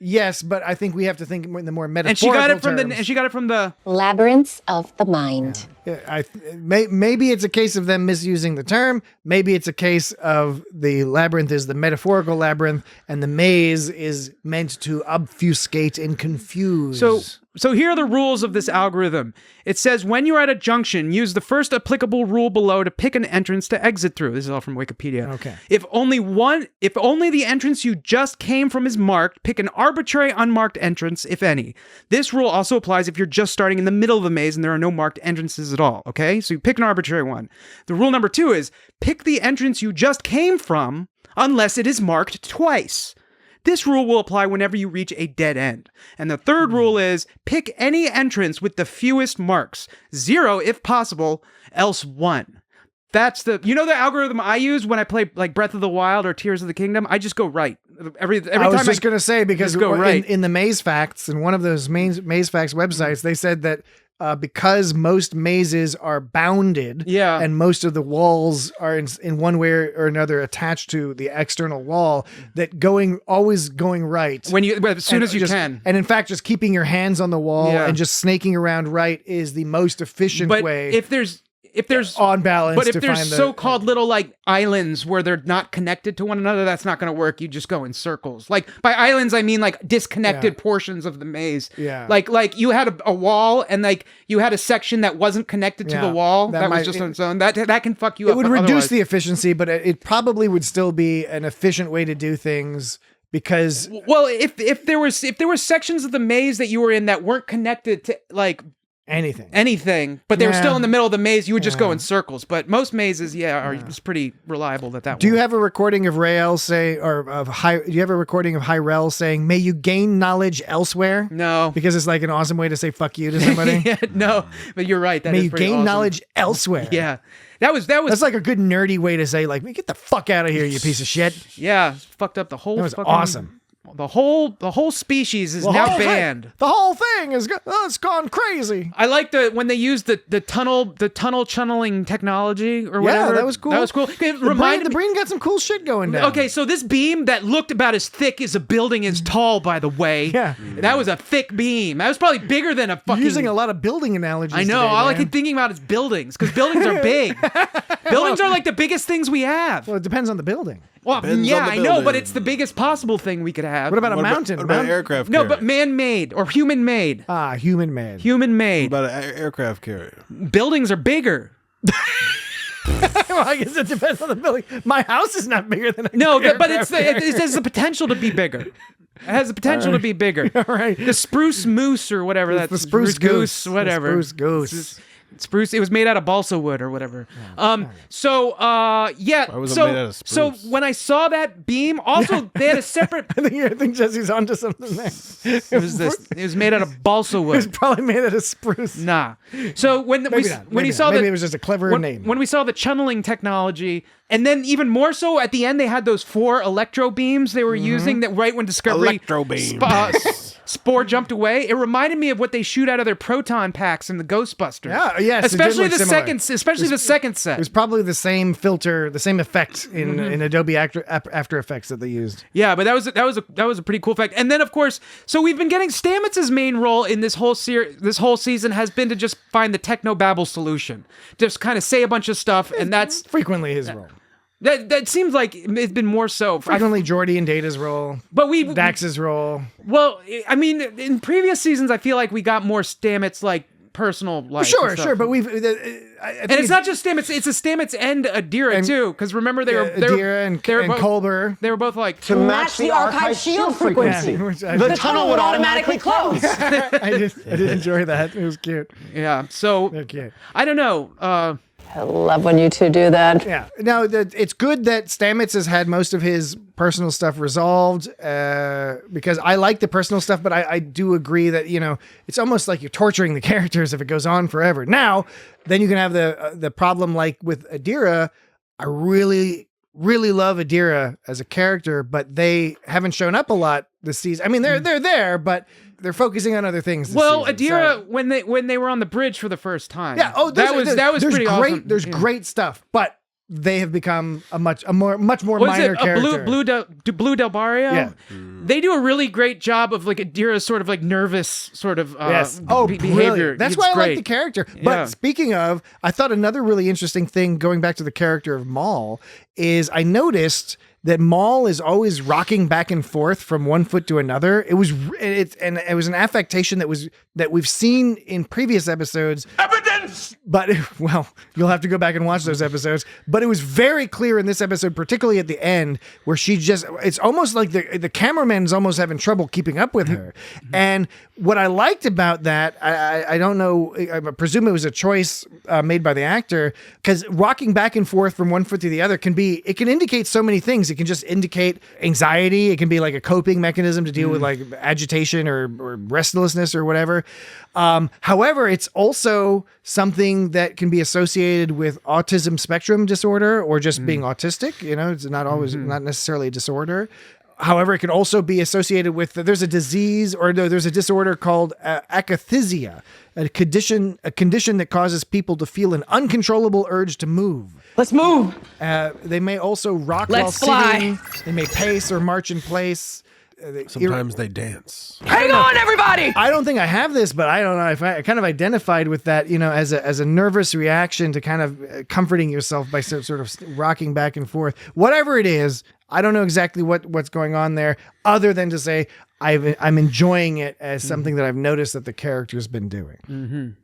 Yes, but I think we have to think in the more metaphorical And she got it from terms. the Labyrinths of the mind. Yeah, maybe it's a case of them misusing the term. Maybe it's a case of the labyrinth is the metaphorical labyrinth, and the maze is meant to obfuscate and confuse. So here are the rules of this algorithm. It says when you're at a junction, use the first applicable rule below to pick an entrance to exit through. This is all from Wikipedia. Okay. If only the entrance you just came from is marked, pick an arbitrary unmarked entrance, if any. This rule also applies if you're just starting in the middle of the maze and there are no marked entrances at all. Okay, so you pick an arbitrary one. The rule number 2 is pick the entrance you just came from unless it is marked twice. This rule will apply whenever you reach a dead end. And the third rule is pick any entrance with the fewest marks. 0 if possible, else 1. That's the algorithm I use when I play like Breath of the Wild or Tears of the Kingdom. I just go right. Every time I was just going to say, because go right. in the Maze Facts, in one of those Maze Facts websites, they said that because most mazes are bounded, and most of the walls are in one way or another attached to the external wall, that always going right as soon as you can, and in fact, just keeping your hands on the wall and just snaking around right is the most efficient way. If there's on balance, but if there's so-called little like islands where they're not connected to one another, that's not going to work. You just go in circles. Like by islands, I mean like disconnected portions of the maze. Yeah. Like you had a wall and like you had a section that wasn't connected to the wall. That was just on its own. That can fuck you up. It would reduce the efficiency, but it probably would still be an efficient way to do things. Because if there were sections of the maze that you were in that weren't connected to like anything, but they were still in the middle of the maze, you would just go in circles. But most mazes, it's pretty reliable that Do you have a recording of Rael do you have a recording of Hyrel saying, "May you gain knowledge elsewhere"? No, because it's like an awesome way to say "fuck you" to somebody. No, but you're right. May you gain knowledge elsewhere. Yeah, that was that's like a good nerdy way to say like, "Get the fuck out of here, you piece of shit." Yeah, fucked up the whole. That was awesome. The whole species is now banned. The whole thing it's gone crazy. I like when they used the tunnel channeling technology or whatever. Yeah, that was cool. The brain got some cool shit going down. Okay, so this beam that looked about as thick as a building is tall, by the way. Yeah. That was a thick beam. That was probably bigger than a fucking... You're using a lot of building analogies I know. Today, all I keep thinking about is buildings, because buildings are big. Buildings are like the biggest things we have. Well, it depends on the building. Well, yeah, I know, but it's the biggest possible thing we could have. What about a mountain? What about an aircraft No, carrier? but man-made or human-made. Human-made. Human-made. What about an aircraft carrier? Buildings are bigger. Well, I guess it depends on the building. My house is not bigger than a but it has the potential to be bigger. It has the potential to be bigger. All right. The spruce moose or whatever. That's the spruce goose. Whatever. The spruce goose. Spruce. It was made out of balsa wood or whatever. Why was it made out of spruce? So when I saw that beam, also they had a separate. I think Jesse's onto something there. It was made out of balsa wood. It was probably made out of spruce. Nah. So when maybe it was just a clever name. When we saw the channeling technology, and then even more so at the end, they had those 4 electro beams they were using that right when Discovery electro beam. Spore jumped away. It reminded me of what they shoot out of their proton packs in the Ghostbusters. Yeah, yes, especially it did the look second set. It was probably the same filter, the same effect in Adobe After Effects that they used. Yeah, but that was a pretty cool effect. And then of course, so we've been getting Stamets' main role in this whole season has been to just find the technobabble solution, just kind of say a bunch of stuff, and that's frequently his role. That seems like it's been more so. Frequently Geordi and Data's role, but Dax's role. Well, I mean, in previous seasons, I feel like we got more Stamets like personal life. Sure, but we've. And it's not just Stamets; it's a Stamets and Adira too. Because remember, Adira and Culber. They were both like to match the archive shield frequency. The tunnel would automatically close. I did enjoy that. It was cute. Yeah. So okay. I don't know. I love when you two do that. Yeah. Now, it's good that Stamets has had most of his personal stuff resolved because I like the personal stuff, but I do agree that, it's almost like you're torturing the characters if it goes on forever. Now, then you can have the problem like with Adira. I really, really love Adira as a character, but they haven't shown up a lot this season. I mean, they're there, but they're focusing on other things. Well, season, Adira, when they were on the bridge for the first time, yeah. Oh, that was pretty great. awesome. There's great stuff, but they have become a much more minor character. Blue Del Barrio. Yeah. They do a really great job of like Adira's sort of like nervous sort of behavior. Brilliant. That's why I like the character. But Yeah. speaking of, I thought another really interesting thing going back to the character of Maul is I noticed that Maul is always rocking back and forth from one foot to another. It was an affectation that we've seen in previous episodes. Evidence! But, well, you'll have to go back and watch those episodes. But it was very clear in this episode, particularly at the end, where it's almost like the cameraman's almost having trouble keeping up with her. And what I liked about that, I don't know, I presume it was a choice made by the actor, because rocking back and forth from one foot to the other can indicate so many things. It can just indicate anxiety. It can be like a coping mechanism to deal with like agitation or restlessness or whatever. However, it's also something that can be associated with autism spectrum disorder or just being autistic. It's not always not necessarily a disorder. However, it can also be associated with there's a disease or there's a disorder called akathisia, a condition that causes people to feel an uncontrollable urge to move. Let's move. They may also rock Let's while fly. sitting. They may pace or march in place. Sometimes they dance. Hang on, everybody! I don't think I have this, but I don't know if I kind of identified with that, as a nervous reaction to kind of comforting yourself by sort of rocking back and forth. Whatever it is, I don't know exactly what's going on there, other than to say I'm enjoying it as something that I've noticed that the character's been doing.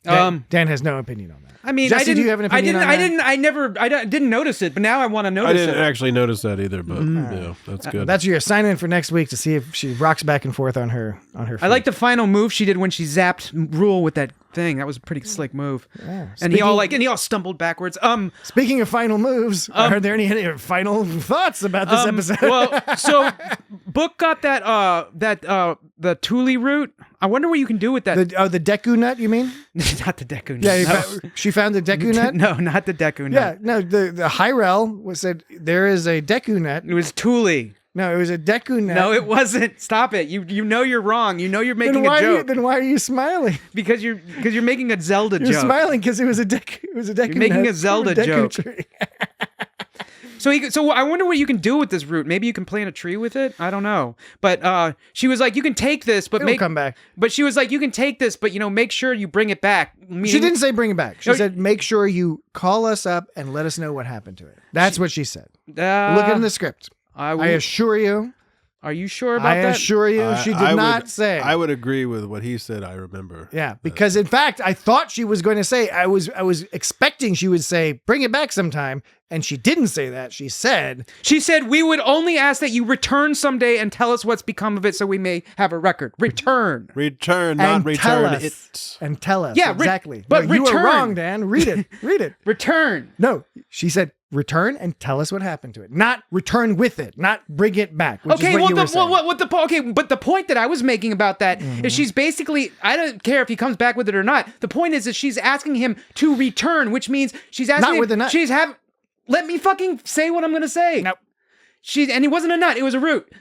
Dan has no opinion on that. I mean, Jesse, do you have an opinion on that? I didn't notice it, but now I want to notice it. I didn't actually notice that either, but yeah, that's good. That's your assignment for next week to see if she rocks back and forth on her feet. I like the final move she did when she zapped Rule with that thing. That was a pretty slick move. Yeah. And he all stumbled backwards. Speaking of final moves, are there any final thoughts about this episode? Well, so Book got the Thule root. I wonder what you can do with that. The Deku nut, you mean? Not the Deku nut. Yeah, she found the Deku nut? No, not the Deku nut. Yeah, no, the Hyrel said there is a Deku nut. It was Thule. No, it was a Deku nut. No, it wasn't. Stop it. You know you're wrong. You know you're making a joke. Then why are you smiling? Because you're making a Zelda joke. You're smiling because it was a Deku. It was a Deku. You're making nut a Zelda from Deku joke. tree. So I wonder what you can do with this root. Maybe you can plant a tree with it. I don't know. But she was like, you can take this, but It'll come back. But she was like, you can take this, but make sure you bring it back. She didn't say bring it back. She said make sure you call us up and let us know what happened to it. That's what she said. Look in the script. I assure you. Are you sure about that? I assure you, she did not say. I would agree with what he said. I remember. Yeah, because in fact, I thought she was going to say. I was expecting she would say, "Bring it back sometime," and she didn't say that. She said, we would only ask that you return someday and tell us what's become of it, so we may have a record. Return, not return it, and tell us. Yeah, exactly. But no, you return. were wrong, Dan. Read it. Read it. Return. No, she said. Return and tell us what happened to it. Not return with it. Not bring it back. Which is what you were saying. But the point that I was making about that is she's basically, I don't care if he comes back with it or not. The point is that she's asking him to return, which means she's asking not him, with the nut. Let me fucking say what I'm gonna say. Nope. And it wasn't a nut. It was a root.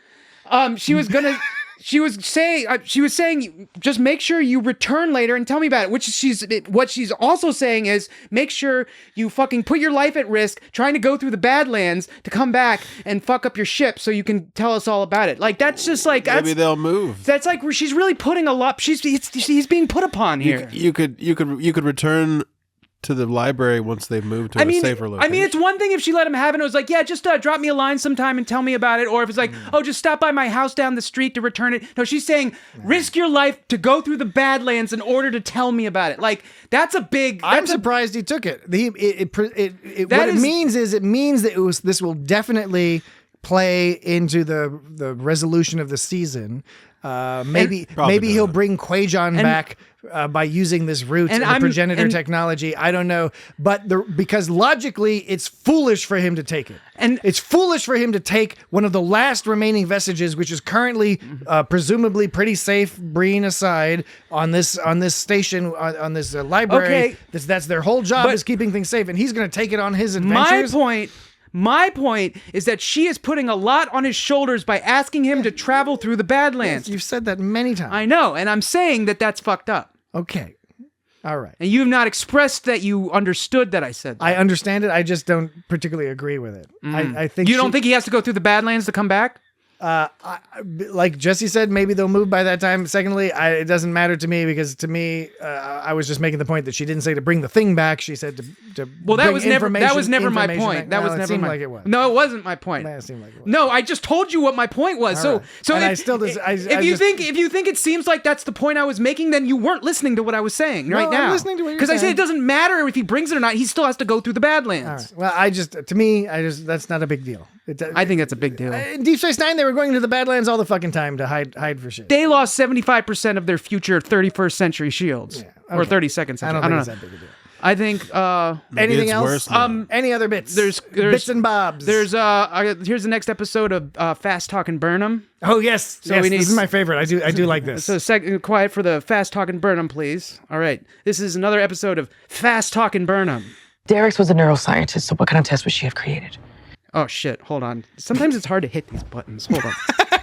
She was saying, just make sure you return later and tell me about it. What she's also saying is, make sure you fucking put your life at risk trying to go through the Badlands to come back and fuck up your ship so you can tell us all about it. Like, that's just like... Maybe they'll move. That's like, she's really putting a lot... He's being put upon here. You could return to the library once they've moved to a safer location. I mean, it's one thing if she let him have it and it was like, yeah, just drop me a line sometime and tell me about it. Or if it's like, oh, just stop by my house down the street to return it. No, she's saying, risk your life to go through the Badlands in order to tell me about it. Like, that's a big... I'm surprised he took it. What it means that this will definitely play into the resolution of the season. Maybe he'll bring Quajon back by using this route and the progenitor technology. I don't know, but because logically it's foolish for him to take it, and it's foolish for him to take one of the last remaining vestiges, which is currently presumably pretty safe, Breen aside, on this station on this library. Okay. That's their whole job, is keeping things safe, and he's going to take it on his adventures. My point is that she is putting a lot on his shoulders by asking him to travel through the Badlands. Yes, you've said that many times. I know, and I'm saying that that's fucked up. Okay. All right. And you have not expressed that you understood that I said that. I understand it. I just don't particularly agree with it. I think you don't think he has to go through the Badlands to come back? Like Jesse said, maybe they'll move by that time. Secondly, it doesn't matter to me because to me, I was just making the point that she didn't say to bring the thing back. She said to well, that bring was never my information point. That was it never seemed my like it was. No, it wasn't my point. It seemed like it was. No, I just told you what my point was. So And if you think it seems like that's the point I was making, then you weren't listening to what I was saying right now. I'm listening to what you're because I said saying. it doesn't matter if he brings it or not. He still has to go through the Badlands. All right. Well, to me, that's not a big deal. I think that's a big deal. In Deep Space Nine, they were going to the Badlands all the fucking time to hide for shit. They lost 75% of their future 31st century shields. Or 32nd century. I don't think it's that big a deal. I think anything else? Any other bits? There's bits and bobs. Here's the next episode of Fast Talking Burnham. Oh yes, this is my favorite. I do like this. So quiet for the Fast Talking Burnham, please. All right, this is another episode of Fast Talking Burnham. Derek's was a neuroscientist, so what kind of test would she have created? Oh shit, hold on. Sometimes it's hard to hit these buttons. Hold on.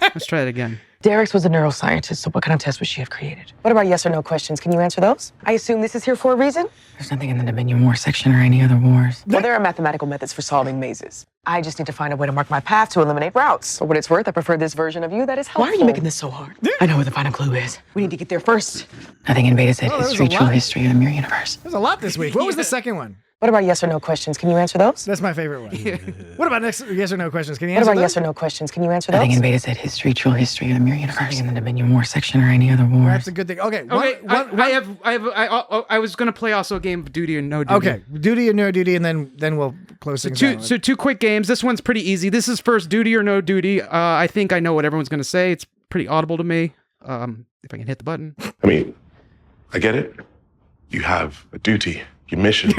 Let's try it again. Derek's was a neuroscientist, so what kind of test would she have created? What about yes or no questions? Can you answer those? I assume this is here for a reason? There's nothing in the Dominion War section or any other wars. Well, there are mathematical methods for solving mazes. I just need to find a way to mark my path to eliminate routes. For what it's worth, I prefer this version of you that is helpful. Why are you making this so hard? I know where the final clue is. We need to get there first. Nothing in Beta said history, true history of the mirror universe. There's a lot this week. What was the second one? What about yes or no questions? Can you answer those? That's my favorite one. What about next yes or no questions? Can you answer those? What about yes or no questions? Can you answer those? Nothing in Beta said history, true history of the mirror universe. Nothing in the Dominion War section or any other war. That's a good thing. Okay. I was gonna play also a game of duty or no duty. Okay, duty or no duty, and then we'll close things down. So two quick games. This one's pretty easy. This is first duty or no duty. I think I know what everyone's gonna say. It's pretty audible to me. If I can hit the button. I mean, I get it. You have a duty, your mission.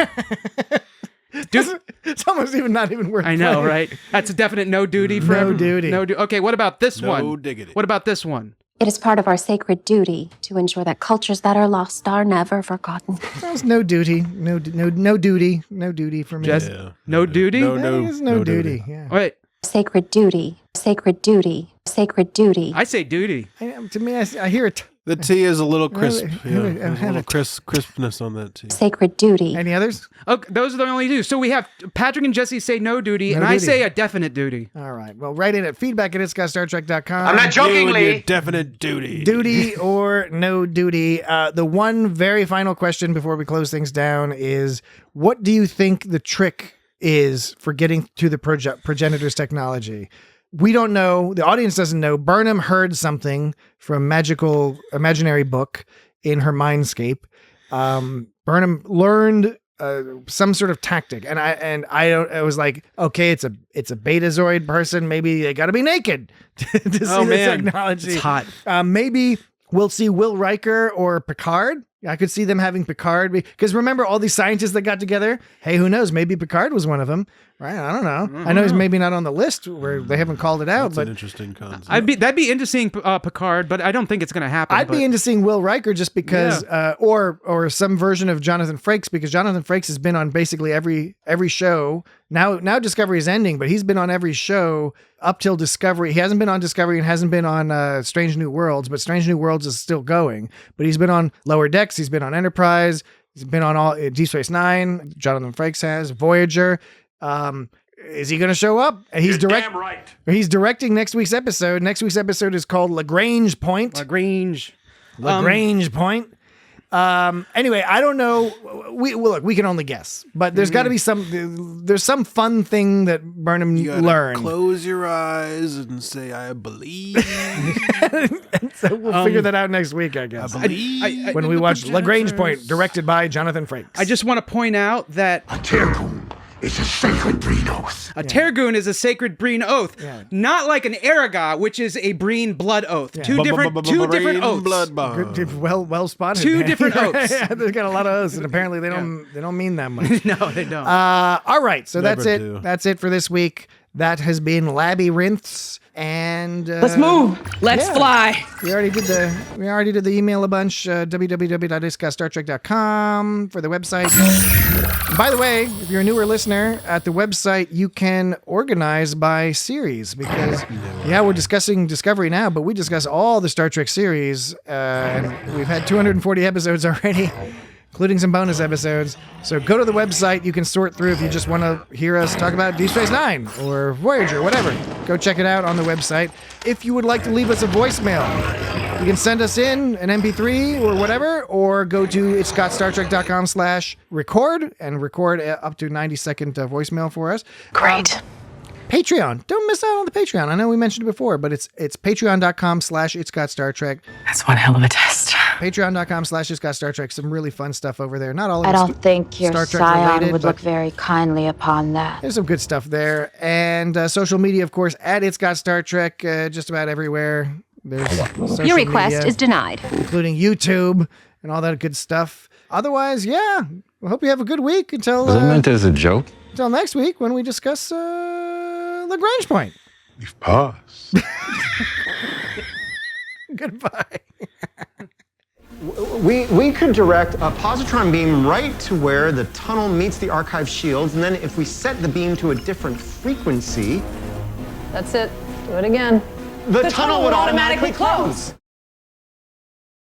It's almost not even worth. I know, playing. right? That's a definite no duty for no duty. No duty. Okay, what about this one? No diggity. What about this one? It is part of our sacred duty to ensure that cultures that are lost are never forgotten. There's no duty. No duty. No duty for me. Just no duty? No duty. Yeah. Wait. Sacred duty. Sacred duty. Sacred duty. I say duty. To me, I hear it. The T is a little crisp. Really? A little crispness on that T. Sacred duty. Any others? Okay, those are the only two. So we have Patrick and Jesse say no duty, and I say a definite duty. All right. Well, write in at feedback@itsgotstartrek.com. I'm not joking, Lee. Definite duty. Duty or no duty. The one very final question before we close things down is, what do you think the trick is for getting to the progenitor's technology? We don't know. The audience doesn't know. Burnham heard something from magical imaginary book in her mindscape. Burnham learned some sort of tactic, and I was like, okay, it's a Betazoid person. Maybe they got to be naked to see the technology. It's hot. Maybe we'll see Will Riker or Picard. I could see them having Picard because remember all these scientists that got together. Hey, who knows? Maybe Picard was one of them, right? I don't know. I know he's maybe not on the list where they haven't called it out. That's but an interesting concept. That'd be interesting, Picard, but I don't think it's going to happen. I'd be into seeing Will Riker just because, or some version of Jonathan Frakes, because Jonathan Frakes has been on basically every show. Now Discovery is ending, but he's been on every show up till Discovery. He hasn't been on Discovery and hasn't been on Strange New Worlds, but Strange New Worlds is still going. But he's been on Lower Decks. He's been on Enterprise. He's been on all Deep Space Nine. Jonathan Frakes has Voyager. Is he going to show up? He's damn right. He's directing next week's episode. Next week's episode is called Lagrange Point. Lagrange Point. Anyway, I don't know. We can only guess, but there's got to be there's some fun thing that Burnham learned. Close your eyes and say, I believe. So we'll figure that out next week, I guess. I believe. When we watch Lagrange Point, directed by Jonathan Frakes. I just want to point out that a Tergoon is a sacred Breen oath. A Tergoon is a sacred Breen oath, not like an Araga, which is a Breen blood oath. Two different oaths. Blood bond. Well spotted. Two different oaths. They've got a lot of oaths, and apparently they don't mean that much. No, they don't. All right, so Never that's it. do. That's it for this week. That has been Labyrinths, and Let's move. Let's fly. We already did the email a bunch. www.iscastartrek.com for the website. And by the way, if you're a newer listener, at the website you can organize by series because we're discussing Discovery now, but we discuss all the Star Trek series, and we've had 240 episodes already, including some bonus episodes. So go to the website. You can sort through if you just want to hear us talk about Deep Space Nine or Voyager, whatever. Go check it out on the website. If you would like to leave us a voicemail, you can send us in an MP3 or whatever, or go to itscottstartrek.com/record and record up to 90-second voicemail for us. Great. Patreon. Don't miss out on the Patreon. I know we mentioned it before, but it's patreon.com/itscottstartrek. That's one hell of a test. Patreon.com/itscottstartrek. Some really fun stuff over there. Not all of I it's don't think your Star Trek scion related, would but look very kindly upon that. there's some good stuff there. And social media, of course, at It's Got Star Trek, just about everywhere. There's social Your request media, is denied. including YouTube and all that good stuff. Otherwise, I hope you have a good week until Was it meant as a joke? until next week when we discuss Lagrange Point. We've paused. Goodbye. We could direct a positron beam right to where the tunnel meets the archive shields, and then if we set the beam to a different frequency, That's it. Do it again. the tunnel would automatically close.